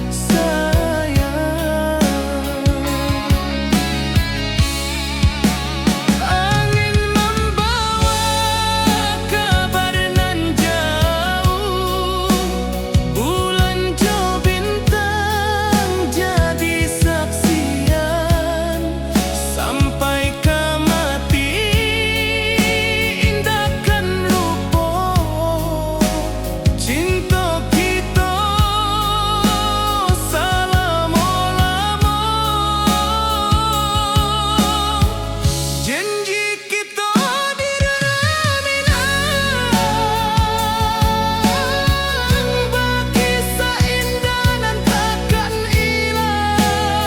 sayang. Angin membawa kabar nan jauh, bulan jauh bintang jadi saksian. Sampai ke mati indahkan lupa cinta kita selama-lama. Janji kita di dana Minang, baki saindahan takkan hilang.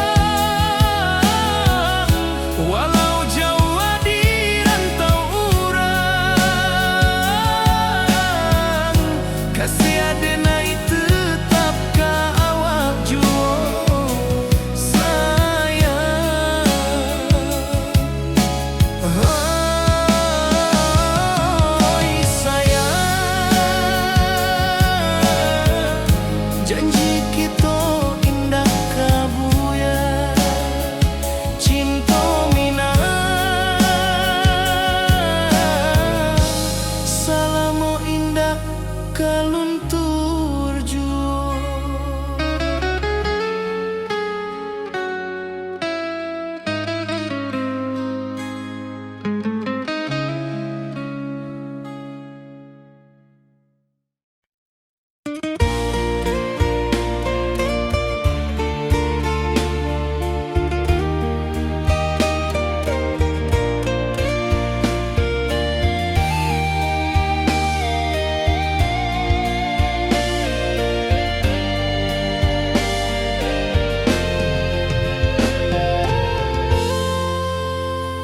Walau jauh di rantau urang, kasih denai tetap ka awak jua sayang. Oi sayang, janji kita indah kabuya, cinta Minang selama indah kaluntur jua.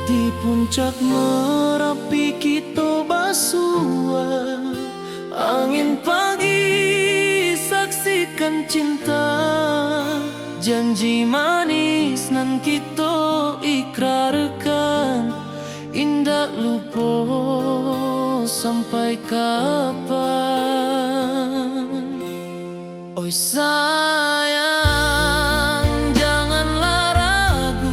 Di puncak Merapi kita basua, angin pagi saksikan cinta. Janji manis nan kita ikrarkan, indah lupa sampai kapan. Oi sayang, janganlah ragu,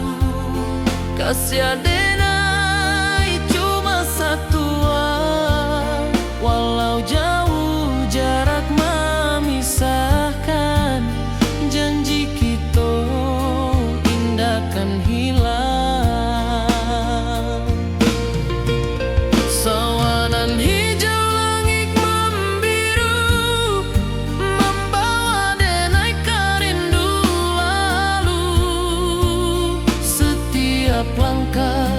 kasih denai cuma satuan. Walau jauh jarak memisahkan, janji kita indahkan hilang. Sawanan hijau langit membiru, membawa denai kerindu lalu. Setiap langkah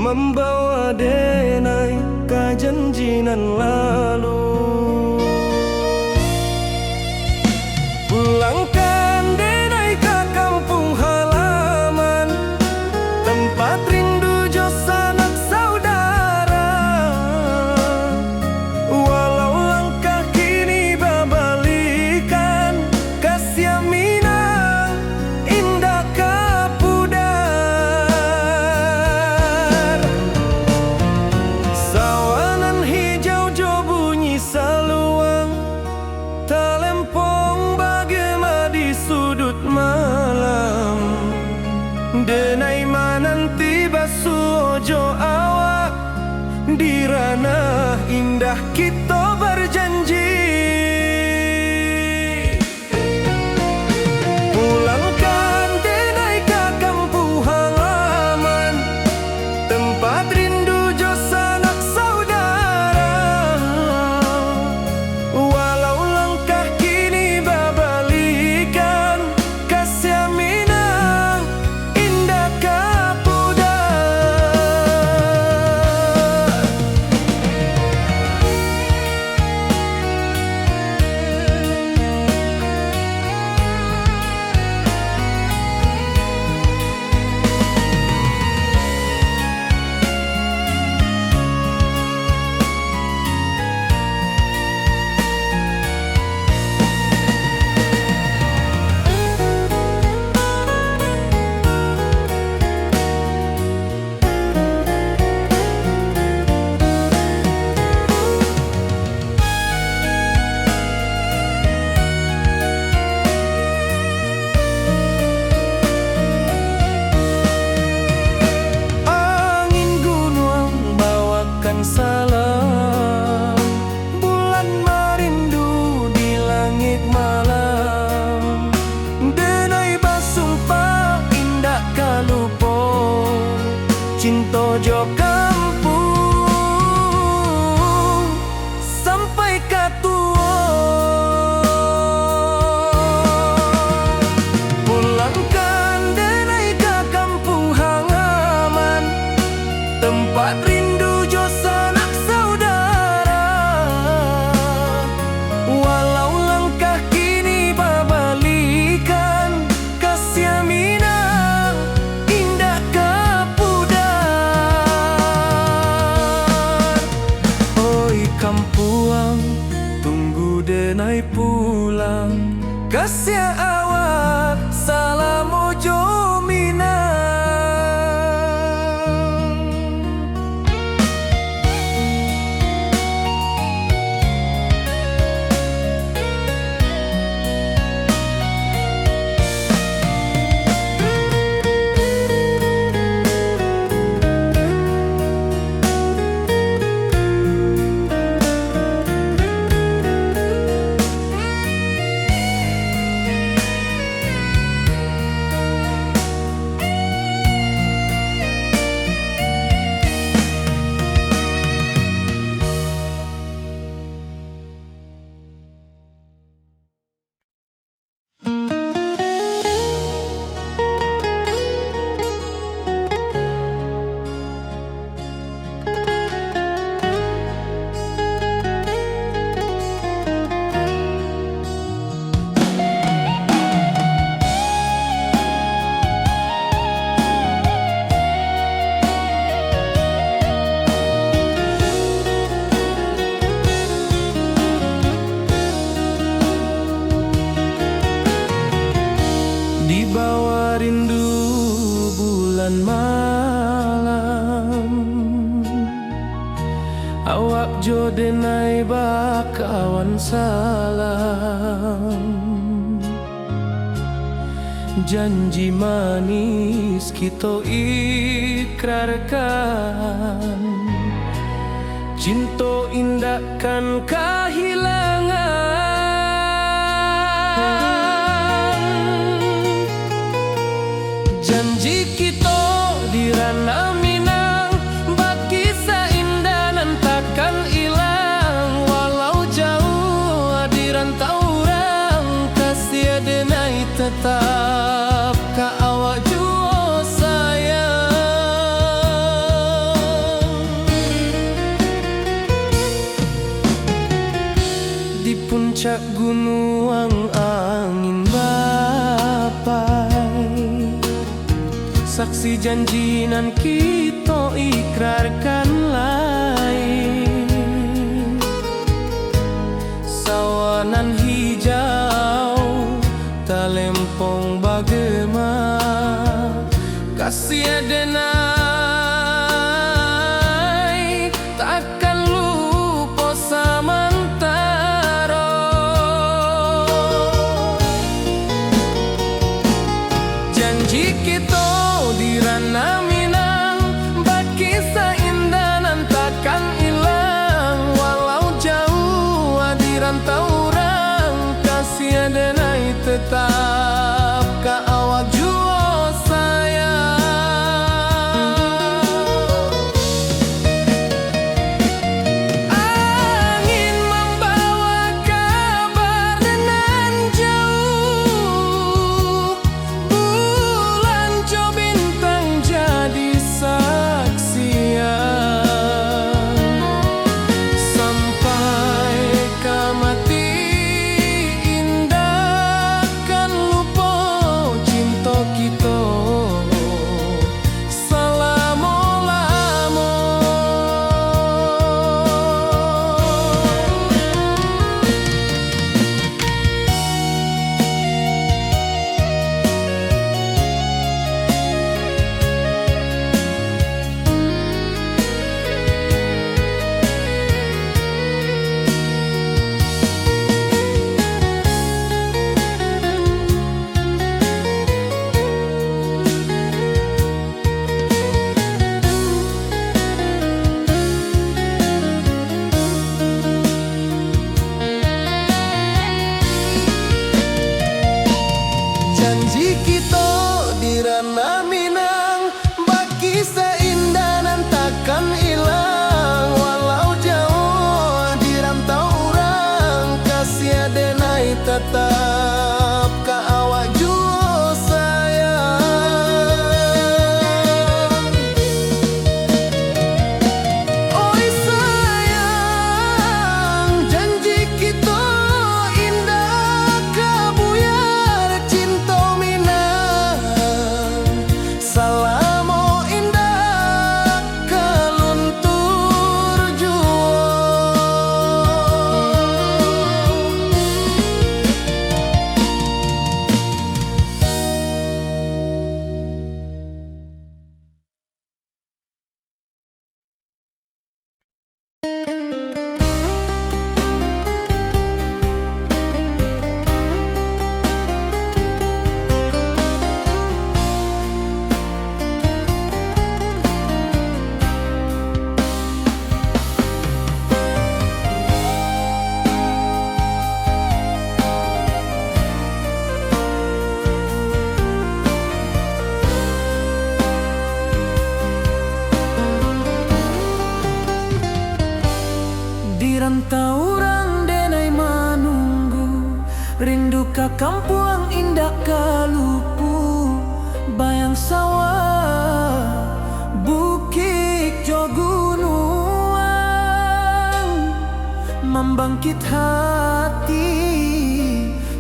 membawa denai ka janjinan lalu. Pulangkan denai ka kampung halaman, tempat rindu jo sanak saudara. Walau langkah kini babalikan, kasih Minang indah ka pudar. Sawanan hijau jo bunyi saluang, talempong bagema di sudut malam. Denai mananti basuh jo awak, di ranah indah kita berjanji. Pulangkan denai ka kampung halaman, tempat rindu jo sanak saudara. Walau langkah kini babalikan, kasih Minang indah ka pudar. Angin gunung bawakan salam, bulan merindu di langit malam. Denai basumpah indah kalupo, cinta jo kampung sampai ka tua. Pulangkan denai ka kampung halaman, tempat rindu jo sanak saudara. Walau langkah kini babalikan, kasih Minang indah ka pudar. Oi kampuang, tunggu denai pulang, kasih awak salam ojo Minang. Di bawah rindu bulan malam, awak jo denai bakawan salam. Janji manis kita ikrarkan, cinta indah kan kehilangan. Janji kita di ranah Minang, bakisah indah nan takkan hilang. Walau jauh di rantau orang, kasih denai tetap ka awak jua sayang. puncak gunung angin bapai, saksi janji nan kita ikrarkan lain. Sawanan hijau talempong bagema, kasih adenai takkan lupa samantara. Janji kita di ranah Minang, bakisah indah nan takkan hilang. Walau jauh di rantau orang, kasih adenai tetap ka awak jua sayang. Angin membawa kabar nan jauh, bulan jo bintang jadi saksian. Sampai ke mati indah kan lupa cinta kita selama-lama. Janji kita di ranah Minang, bakisah indah nan takkan hilang. Walau jauh di rantau orang, kasih adenai tetap ka awak jua sayang. Oi sayang, janji kita indah kabuyar cinta Minang. Salamo indah kaluntur jua. Di rantau orang denai manunggu, rindu ka kampung indah kalupu. Bayang sawah, bukit jo gunung, membangkit hati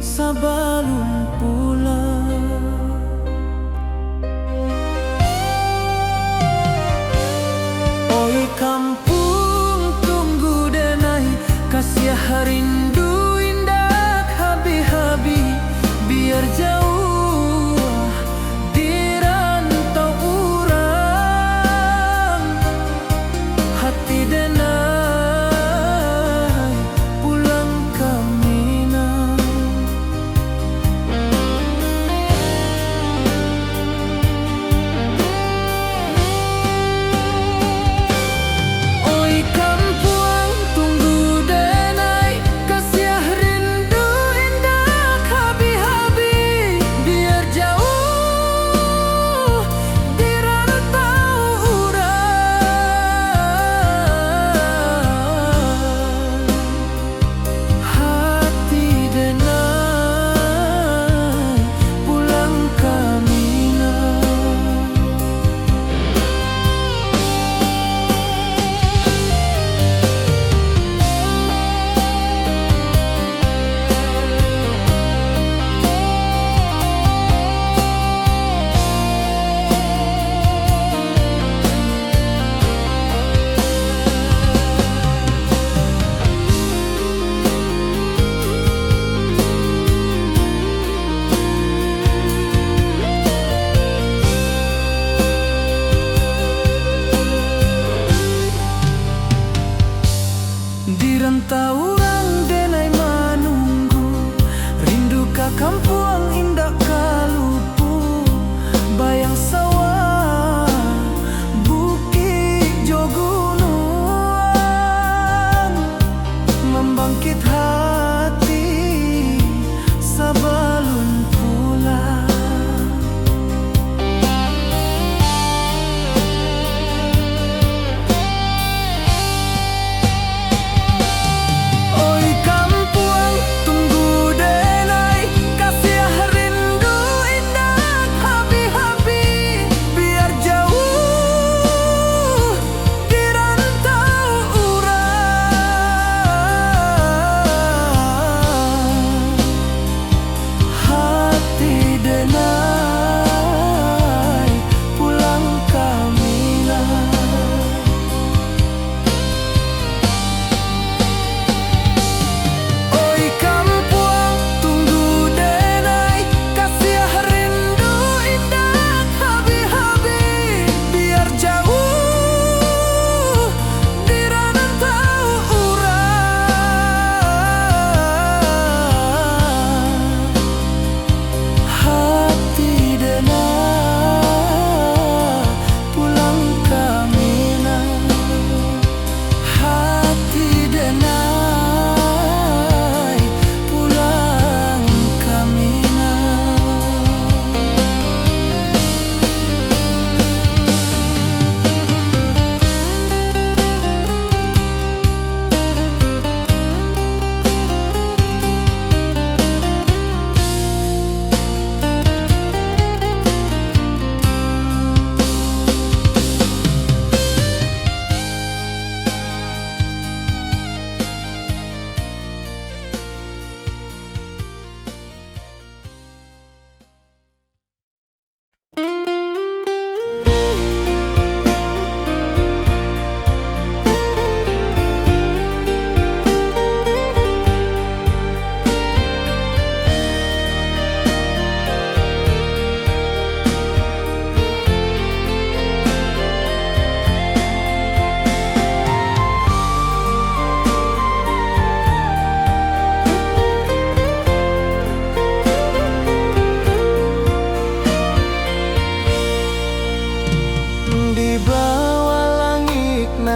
sabalun pulang. Oi kampung tunggu denai, kasih rindu indah habi-habi. Biar jauh di rantau urang, hati denai pulang ke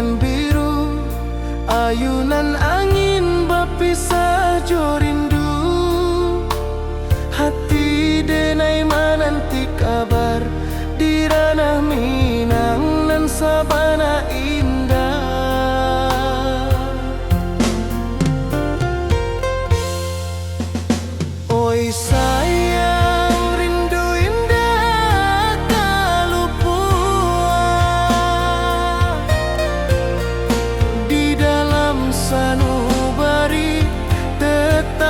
nan biru, ayunan angin berpisah jo rindu. Hati denai menanti kabar di ranah Minang nan sabana indah. Oi sayang, rindu indah kalupua di dalam sanubari tetap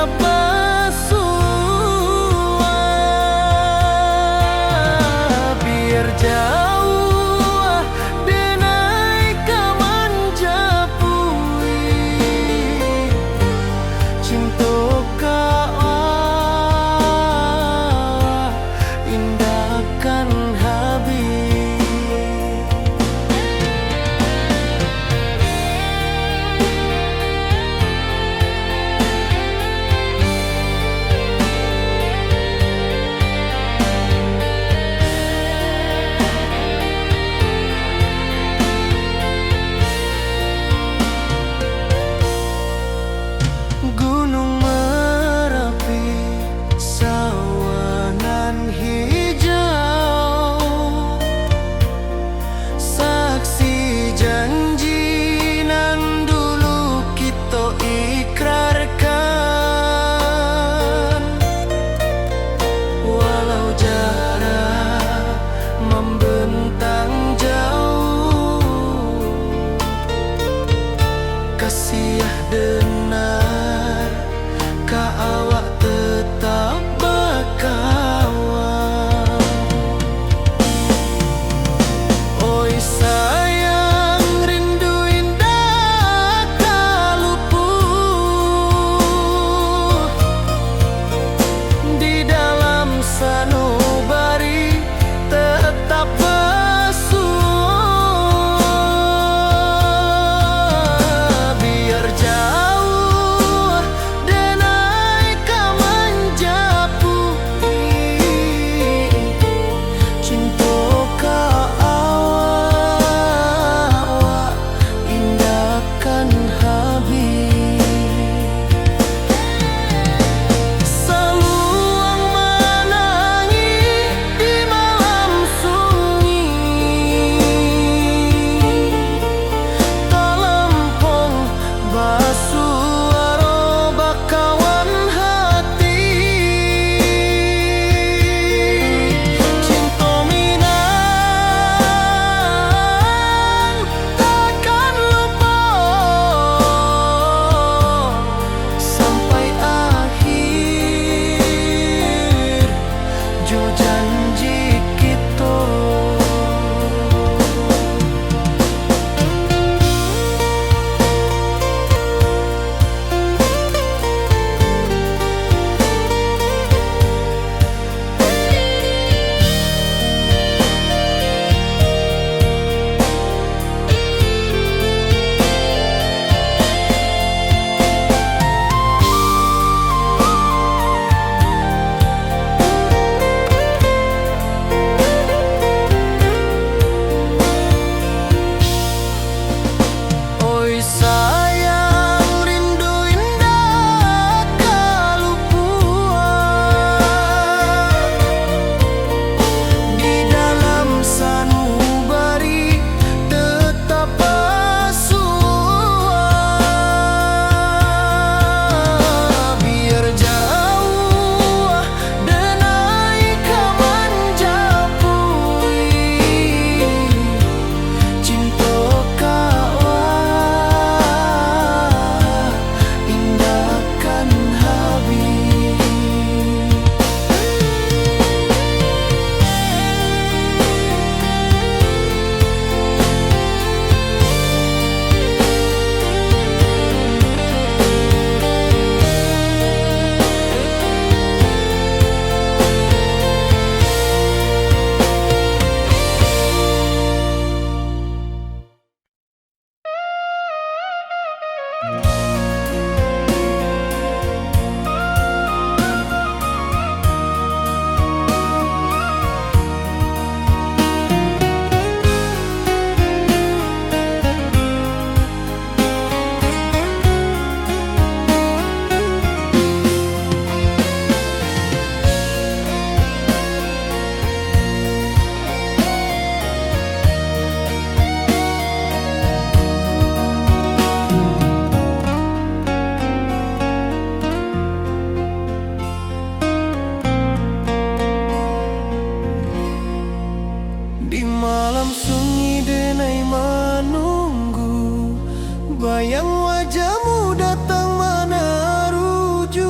Bayang wajahmu datang meneruju,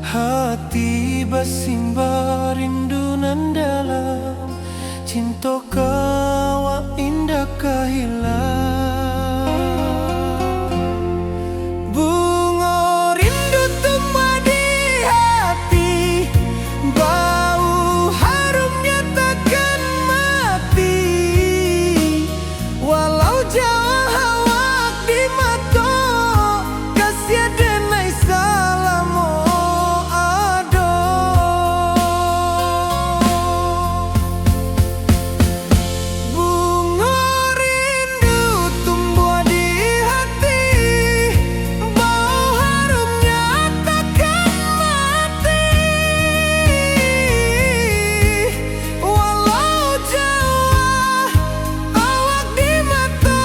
hati bersimbar rindu nan dalam, cinta kawa indah kehilang. Bunga rindu tumbuh di hati, bau harumnya takkan mati. Walau jauh awak di mata, kasih denai salamu ado. Bunga rindu tumbuh di hati, bau harumnya takkan mati. Walau jauh awak di mata,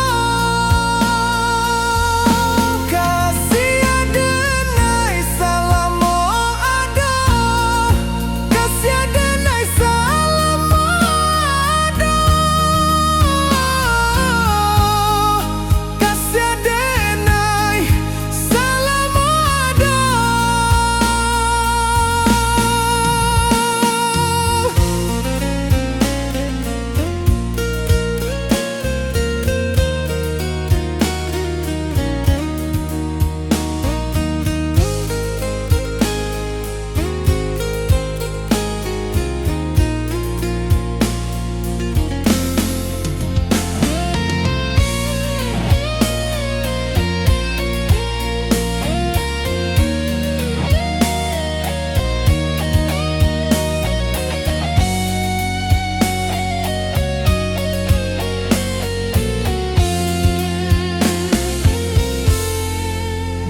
kasih denai salamu ado. Kasih denai salamu ado. Kasih denai salamu ado.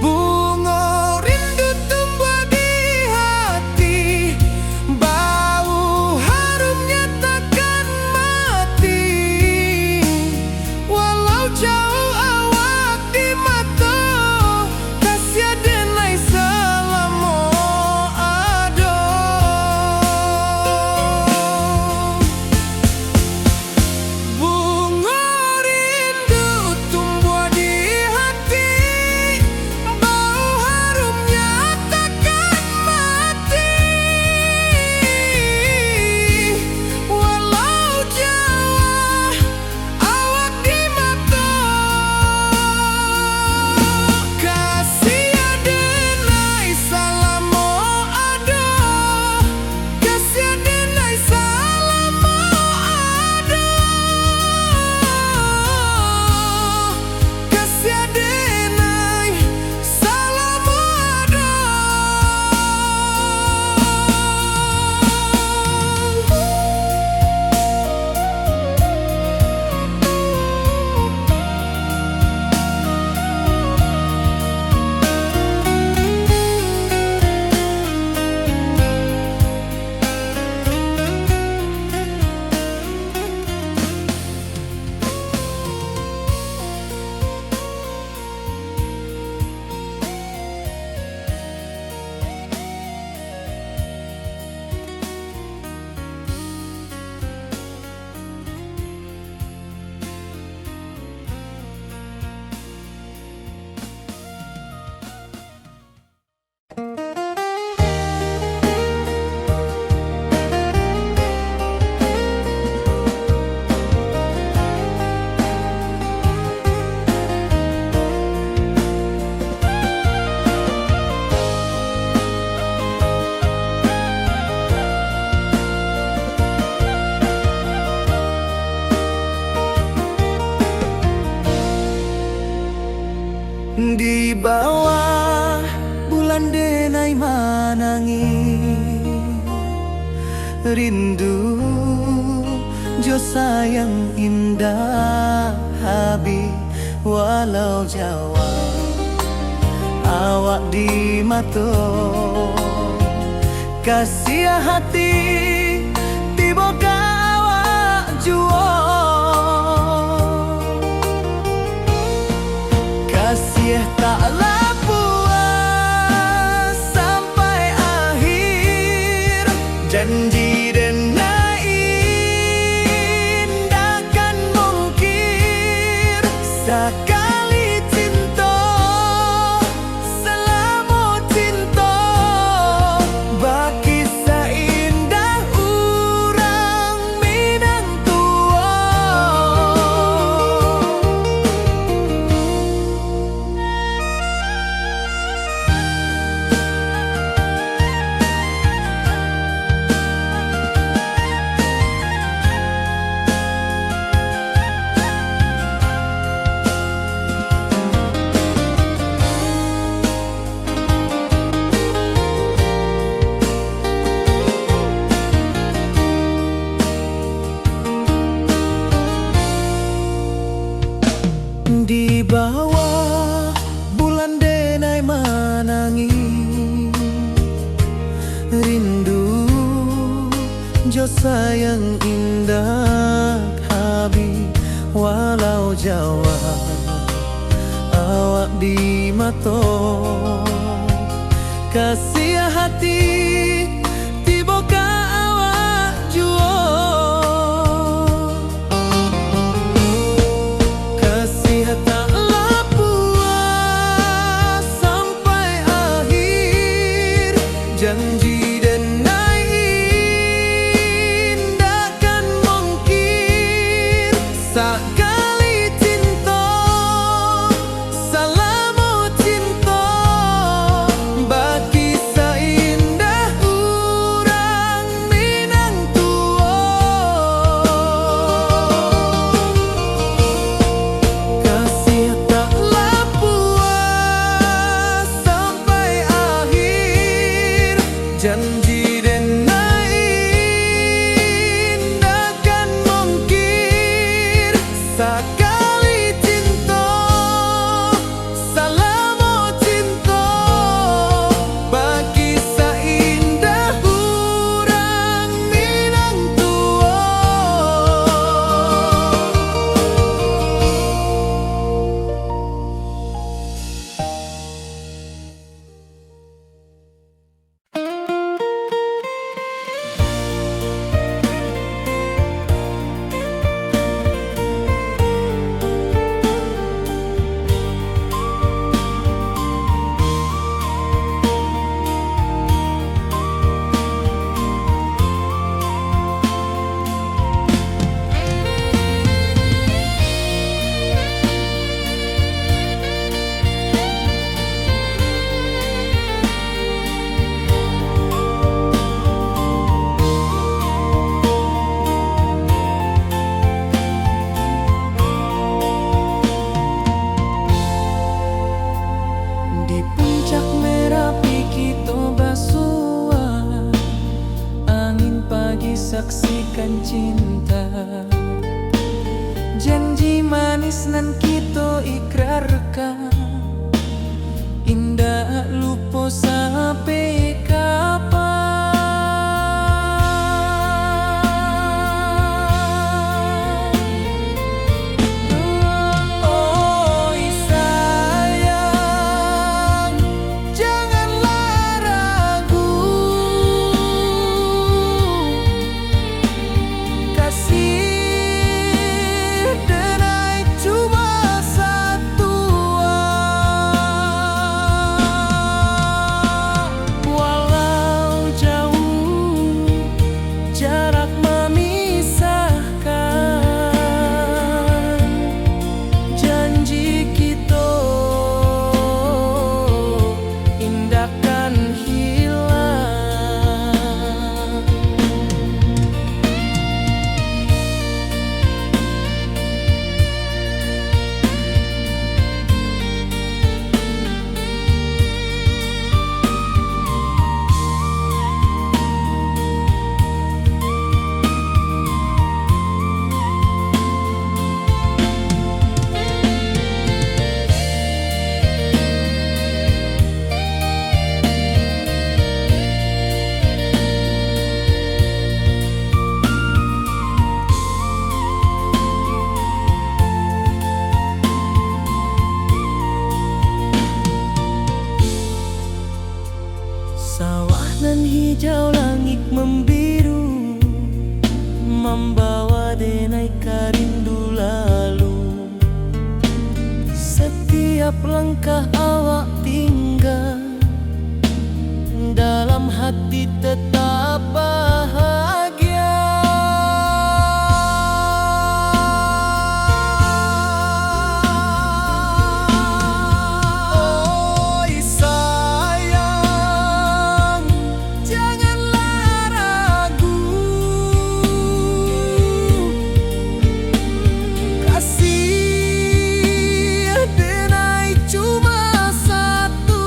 Bunga rindu tumbuh di hati, bau harumnya takkan mati. Walau jauh awak di mata, kasih denai salamu ado. Bunga rindu tumbuh di hati, bau harumnya takkan mati. Walau jauh awak di mata, kasih denai salamu ado. Kasih denai salamu ado. Kasih denai salamu ado. Di bawah bulan denai manangi, rindu jo sayang indah habi. Walau jauh awak di mata, kasih hati tiba awak jua. Kasih taklah puas sampai akhir, janji denai indah kan mungkir sekali bawah bulan denai manangi rindu jo sayang indah habi walau Jawa awak di mato kasih hati tiboka awak juo kasih tak puas sampai akhir janji denai indahkan mungkin sekali cinta salamu cinta bagi seindah urang Minang tua kasih taklah puas sampai akhir janji denai indahkan mungkin sekali cinta salamu cinta bagi seindah urang Minang tua. Di puncak Merapi kita basua angin pagi saksikan cinta janji manis nan kita ikrarkan indah lupa sampai kapan. Oi sayang janganlah ragu kasih denai cuma satu walau jauh jarak memisahkan janji kita indahkan hilang. Sawah nan hijau langit membiru membawa denai karindu lalu setiap langkah awak tinggal dalam hati tetap bahagia. Oi sayang janganlah ragu kasih denai cuma satu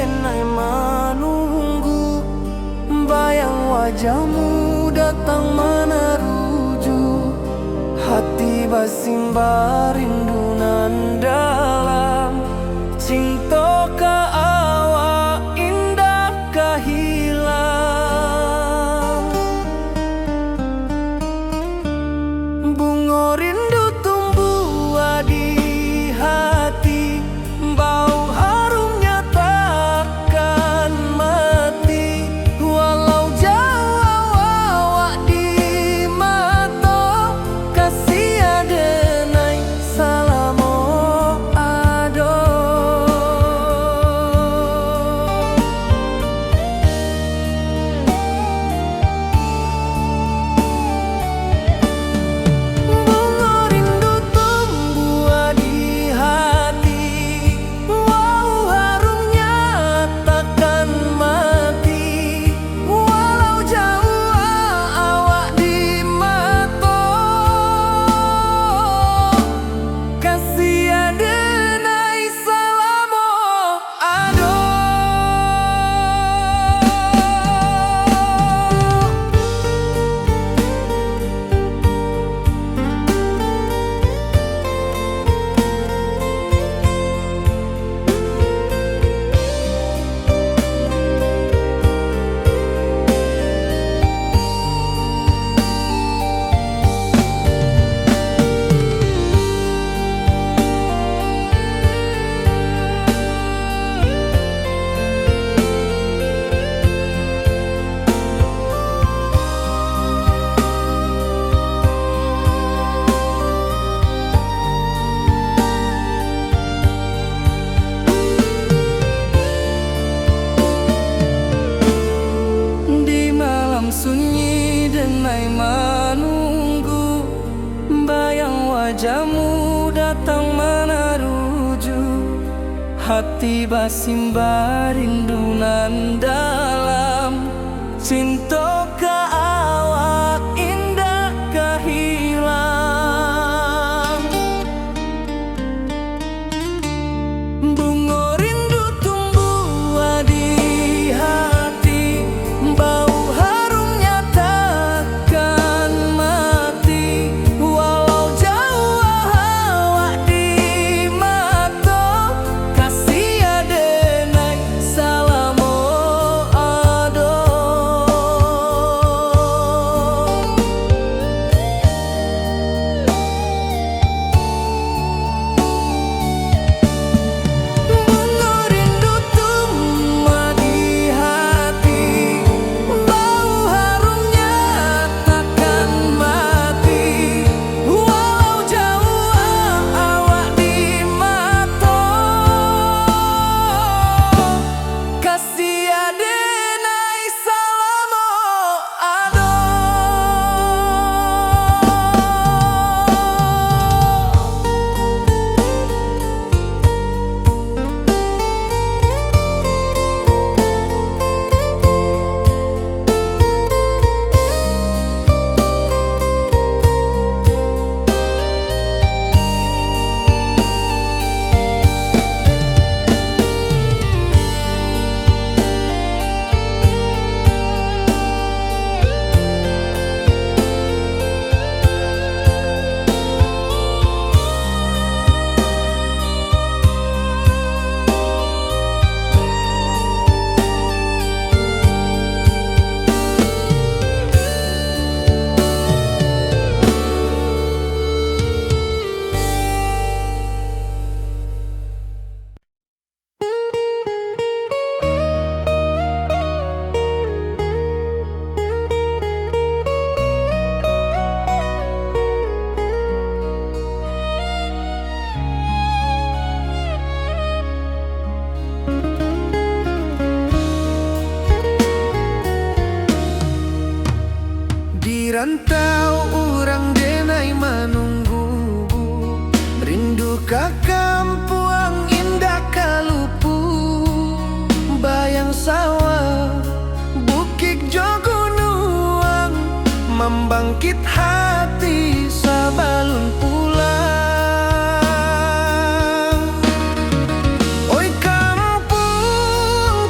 denai menunggu, bayang wajahmu datang meneruju. Hati basimba rindu nan dalam, cinta ka awak indah ka hilang. Bunga rindu tumbuh di hati, bau harumnya takkan mati. Walau jauh awak di mata, kasih adenai salamo ado. Bunga rindu tumbuh di hati, wow harumnya takkan mati. Walau jauh awak di mata, kasih adenai salamo ado. Di malam sunyi denai menunggu, bayang wajahmu datang meneruju. Hati basimba rindu nan dalam, cinta ka awak indah ka hilang. Bunga rindu tumbuh di hati, bau harumnya takkan mati. Walau jauh awak di mata, kasih adenai salamo ado. Bunga rindu tumbuh di hati, bau harumnya takkan mati. Walau jauh awak di mata, kasih adenai salamo ado. Di rantau urang denai menunggu, rindu ka kampuang indah kalupu. Bayang sawah bukit jo gunung, membangkit hati sabalun pulang. Oi kampung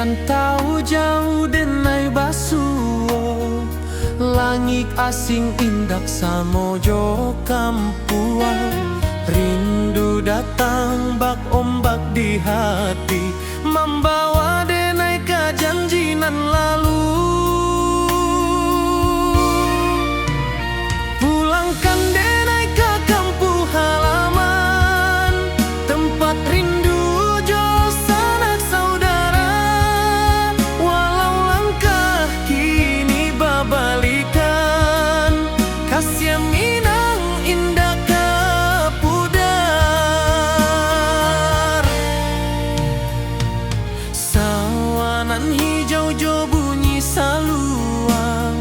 rantau jauh denai basuo, langit asing indak samojo kampua. Rindu datang bak ombak di hati, membawa denai kejanjinan lalu. Pulangkan denai ke kampung halaman, tempat rindu jo sanak saudara. Walau langkah kini babalikan, kasih minang indah kapudar. Sawanan hijau jo bunyi saluang,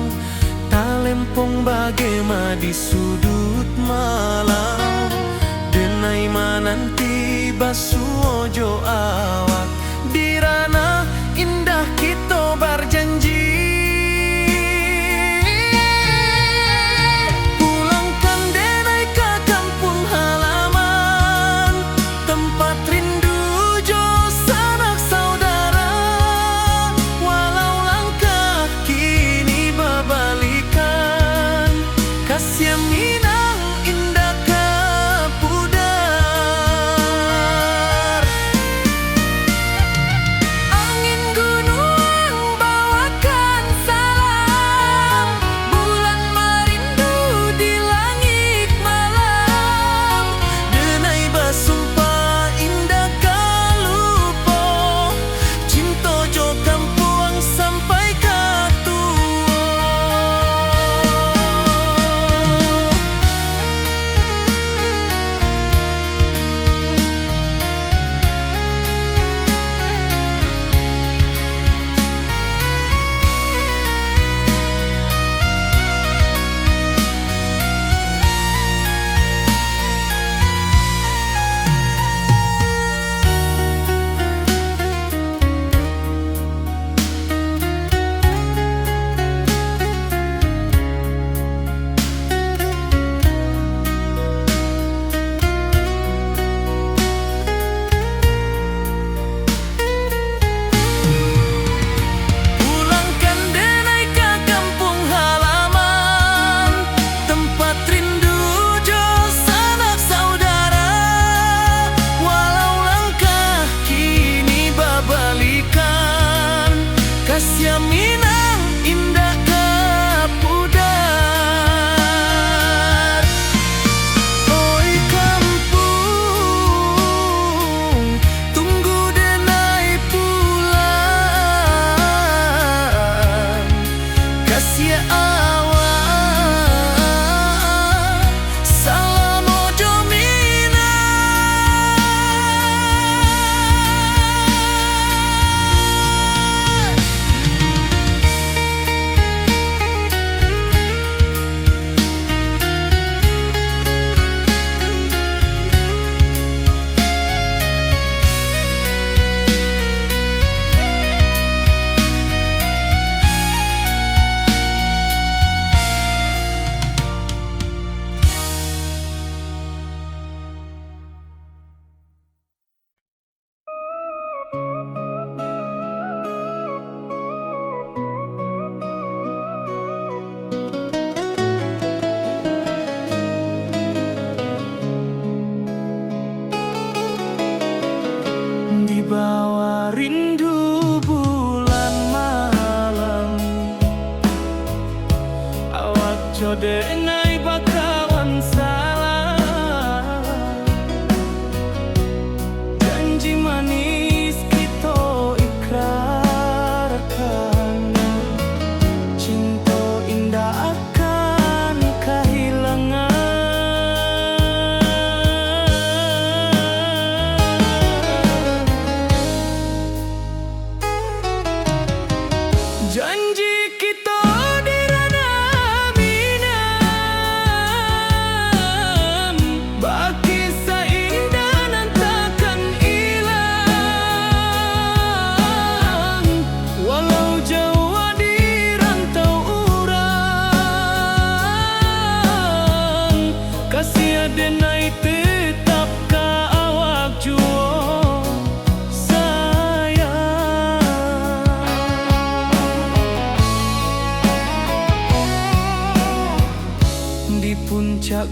talempong bagema di sudut malam. Denai mananti basuo jo awak, di ranah indah kita berjanji. Pulangkan denai ke kampung halaman, tempat rindu jo sanak saudara. Walau langkah kini babalikan, kasih minang indah kapudar.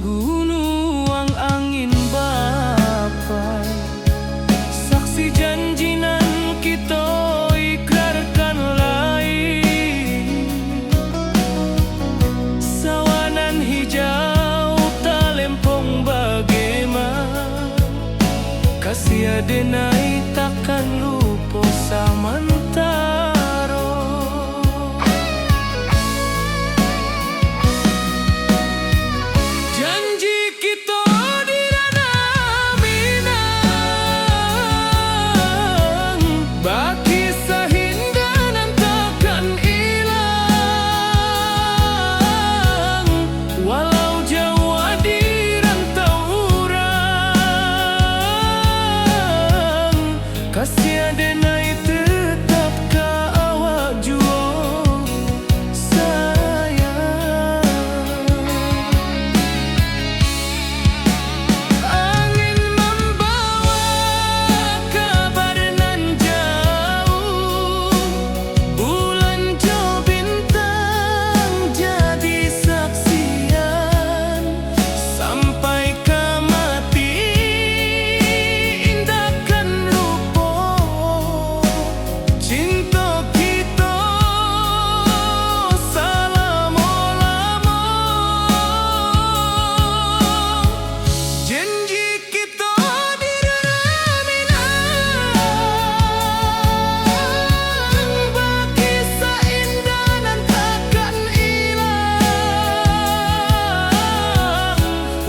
Gunung angin bapai, saksi janji nan kita ikrarkan lain. Sawanan hijau talempong bagaimana, kasih adenai takkan lupa samantaro. Janji kita di ranah Minang, baki sahindanan takkan hilang. Walau jauh di rantau urang, kasih adenai tetap ka awak jua sayang. Angin membawa kabar nan jauh, bulan jo bintang jadi saksian. Sampai ke mati indahkan lupa cinta kita selama-lama. Janji kita di ranah Minang, baki seindah dan takkan hilang.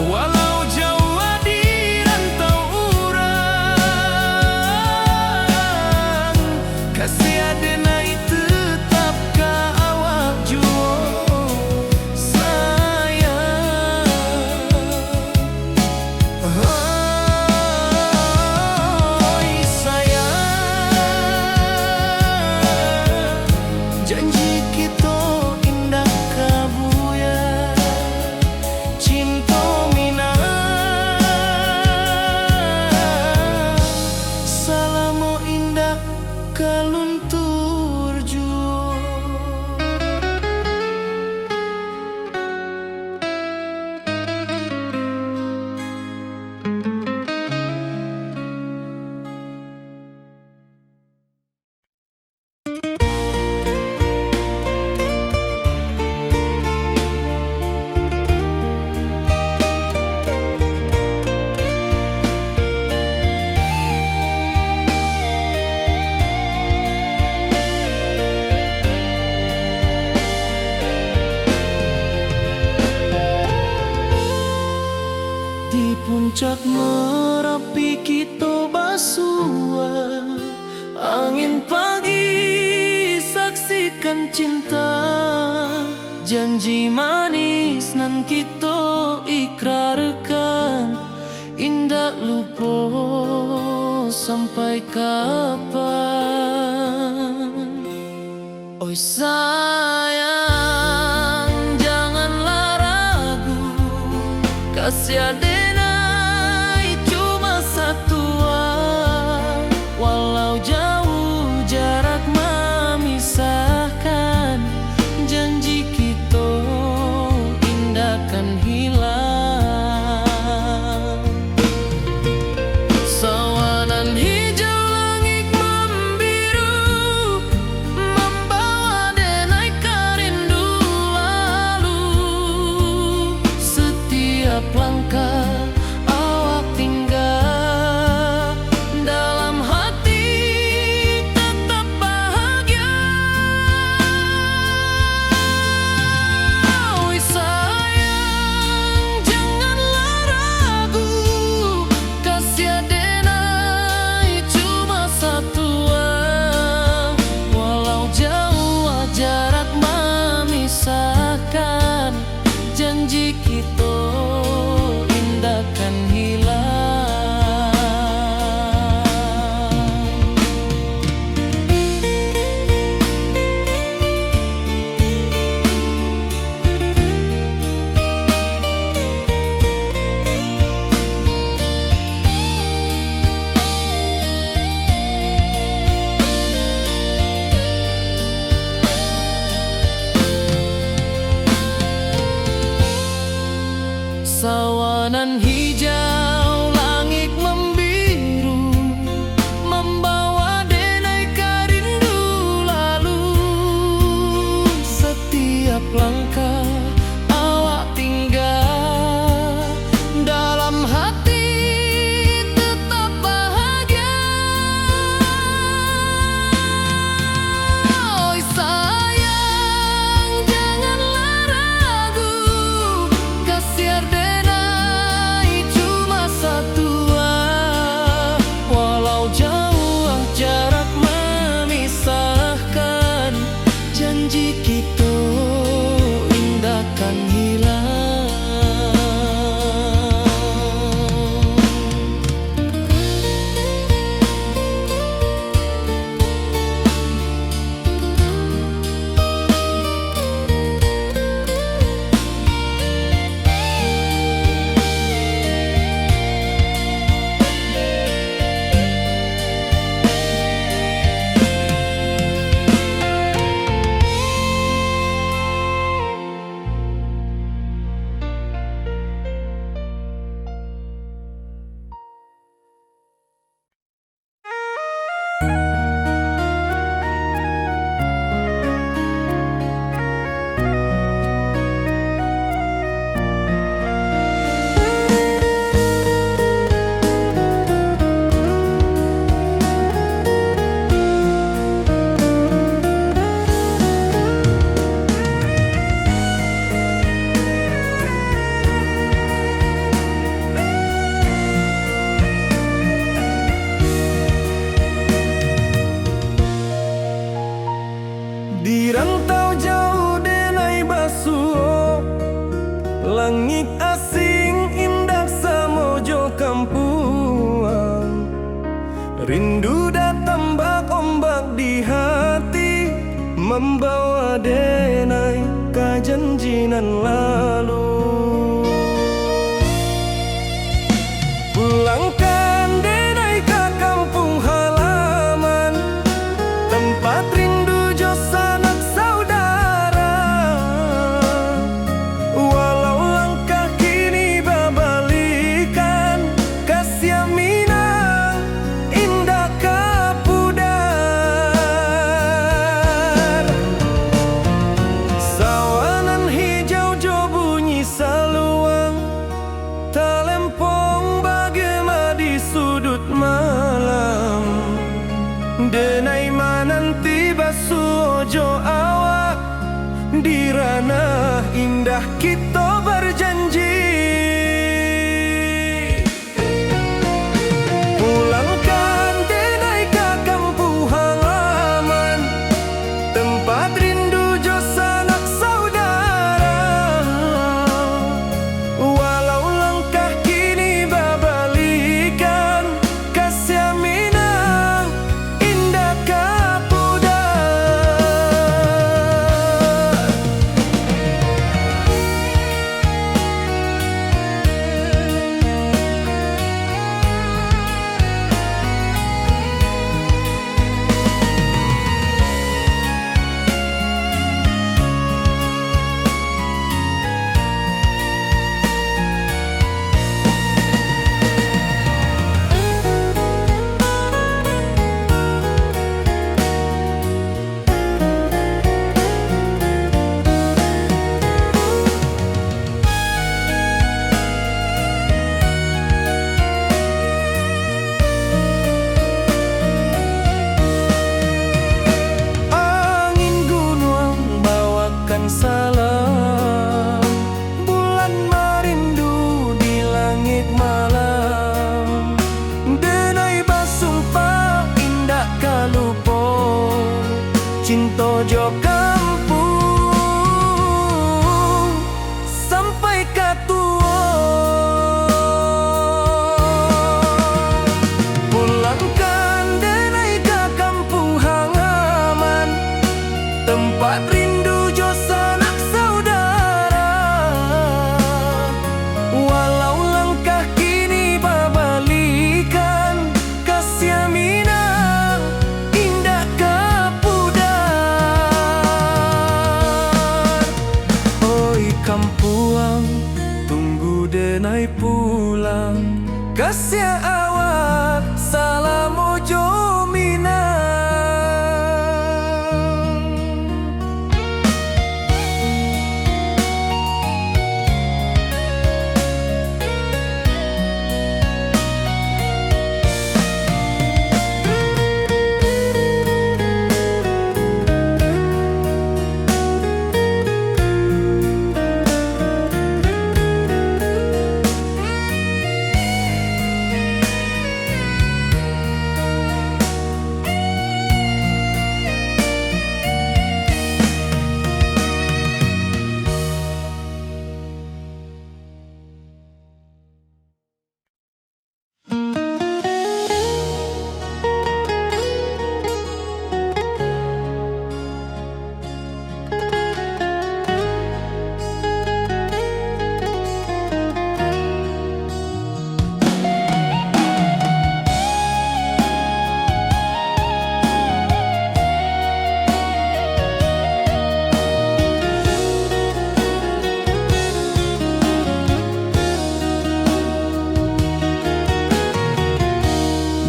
Walau jauh di rantau urang, kasih adenai tetap ka awak jua sayang. Oi sayang, janji kita indah kabuya, cinta Minang selama indah kaluntur jua. Di puncak Merapi kita basua, angin pagi saksikan cinta. Janji manis nan kita ikrarkan, indah lupa sampai kapan. Oi sayang, janganlah ragu, kasih adenai cuma satu. Walau jauh jarak memisahkan, janji kita indahkan hilang. Sawanan hijau langit membiru, membawa denai kerindu lalu. Setiap langkah awak tinggal, dalam hati tetap bahagia. Oi sayang, janganlah ragu, kasih adenai cuma satu. Walau jauh jarak memisahkan, janji kita indah Sawanan hijau, langit membiru, membawa denai rindu lalu. Setiap langkah awak tinggal, dalam hati tetap bahagia. Oi sayang, janganlah ragu, kasih denai cuma satu. Walau jauh jarak memisahkan, janji kita indahkan hilang. Di rantau jauh denai basuh, langit asing indah samojo kampuang. Rindu datang bak ombak di hati, membawa denai kajanjinan lalu. Pulangkan denai ke kampung halaman, tempat rindu jo sanak saudara. Walau langkah kini babalikan, kasih minang indah kapudar. Sawanan hijau jo bunyi saluang, talempong bagema di sudut malam. Denai mananti basuh jo awak, di ranah indah kita berjanji. Pulangkan denai ke kampung halaman, tempat rindu jo sanak saudara. Walau langkah kini babalikan, kasih minang indah kapudar. Angin gunung bawakan salam, bulan merindu di langit malam. Denai basumpah indah kalupo, cinta jo kampung sampai katua. Pulangkan denai ke kampung halaman, tempat rindu jo sanak saudara. Walau langkah kini babalikan, kasih minang indah kapudar. ulang kasih awak salam ojo minang.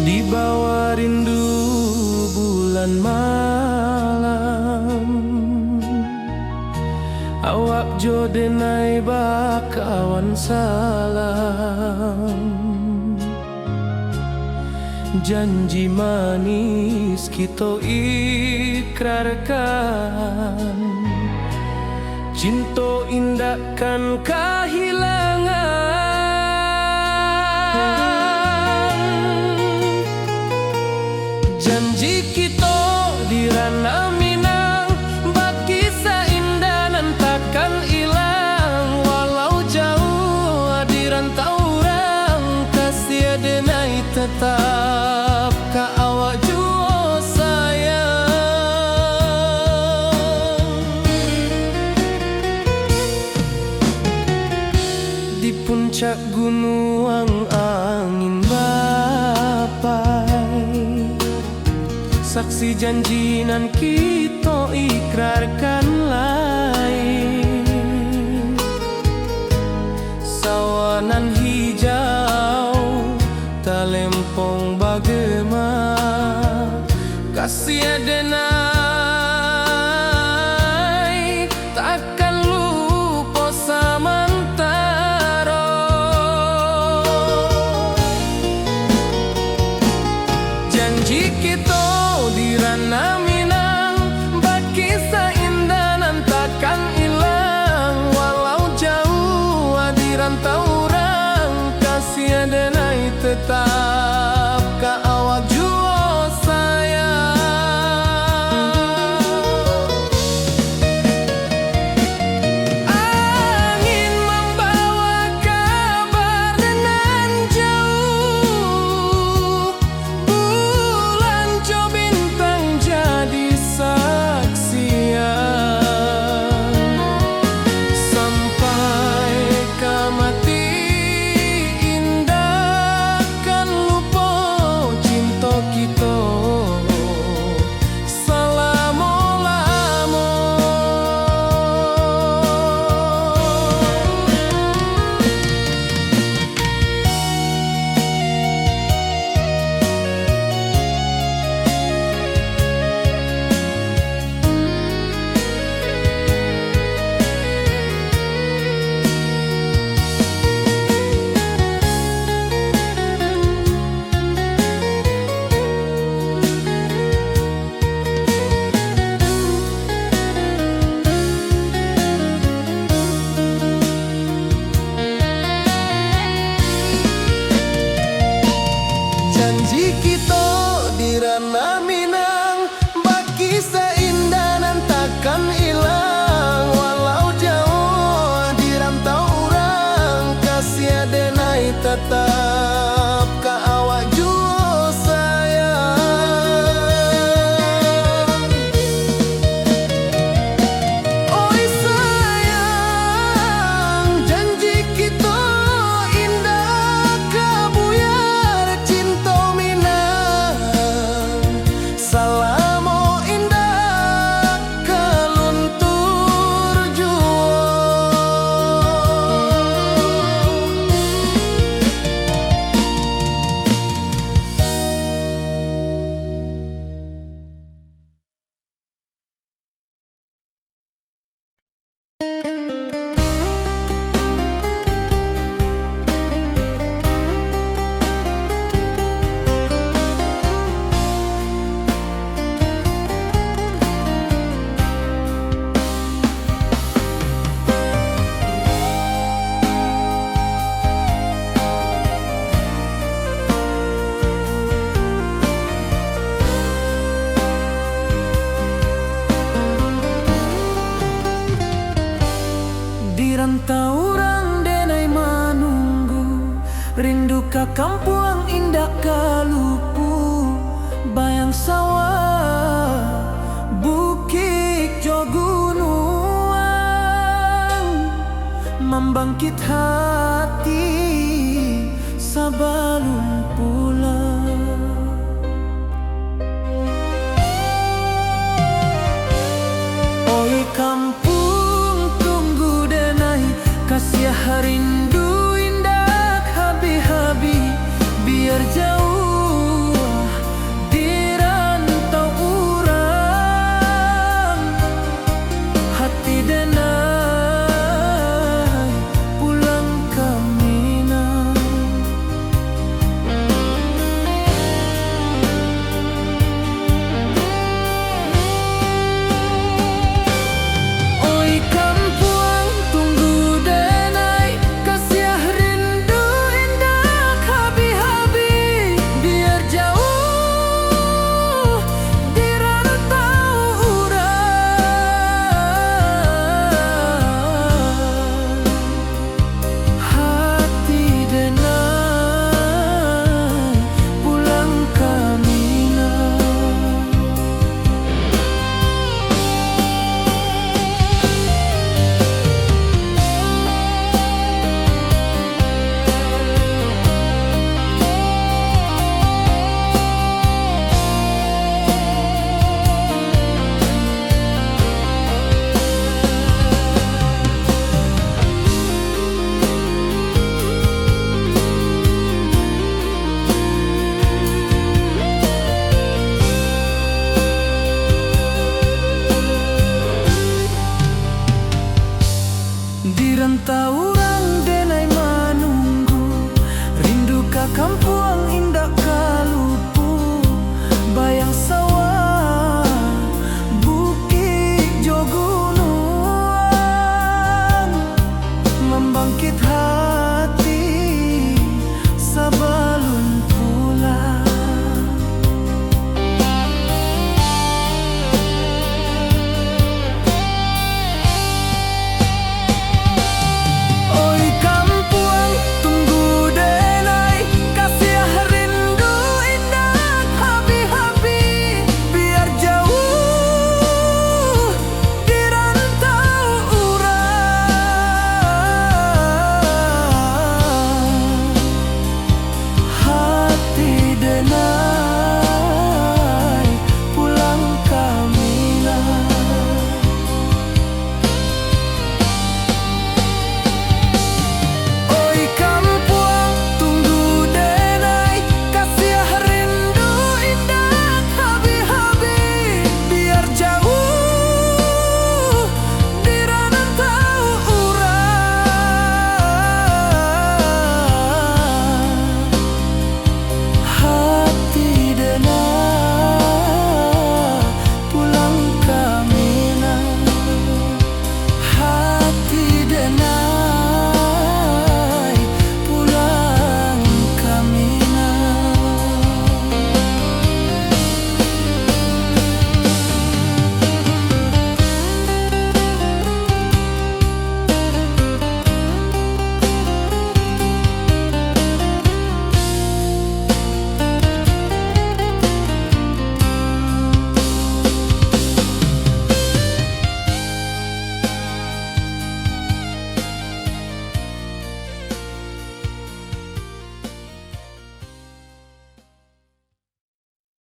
Di bawah rindu bulan malam, awak jo denai bakawan salam. Janji manis kita ikrarkan, cinta indahkan kehilangan. Janji kita di ranah Minang, bakisah indah nan takkan hilang. Walau jauh di rantau orang, kasih denai tetap ka awak jua sayang. Di puncak gunung angin bapai, saksi janji nan kita ikrarkan lain. Sawanan hijau talempong bagema, kasih denai takkan lupa samantara. Janji kita di ranah Minang, bakisah indah nan takkan hilang. Walau jauh di rantau orang, kasih denai tetap ka awak jua sayang. Angin membawa kabar nan jauh, bulan jo bintang jadi saksian. Sampai ke mati indah kan lupa cinta kita selama-lama. Janji kita di ranah Minang, bakisah indah nan takkan hilang. Walau jauh di rantau orang, kasih denai tetap ka awak jua sayang. Oi sayang, janji kita indah kabuyar cinta Minang. rindu ka kampung indah kalupu, bayang sawah, bukit jo gunung, membangkit hati sebelum pulang. Oi kampung tunggu denai, kasih rindu indah habi-habi, biar jauh di rantau urang, hati denai pulang ke Minang. Oi kampung tunggu denai, kasih rindu indah habi-habi, biar jauh di rantau urang, hati denai pulang ke Minang. Di rantau urang denai menunggu, rindu ka kampung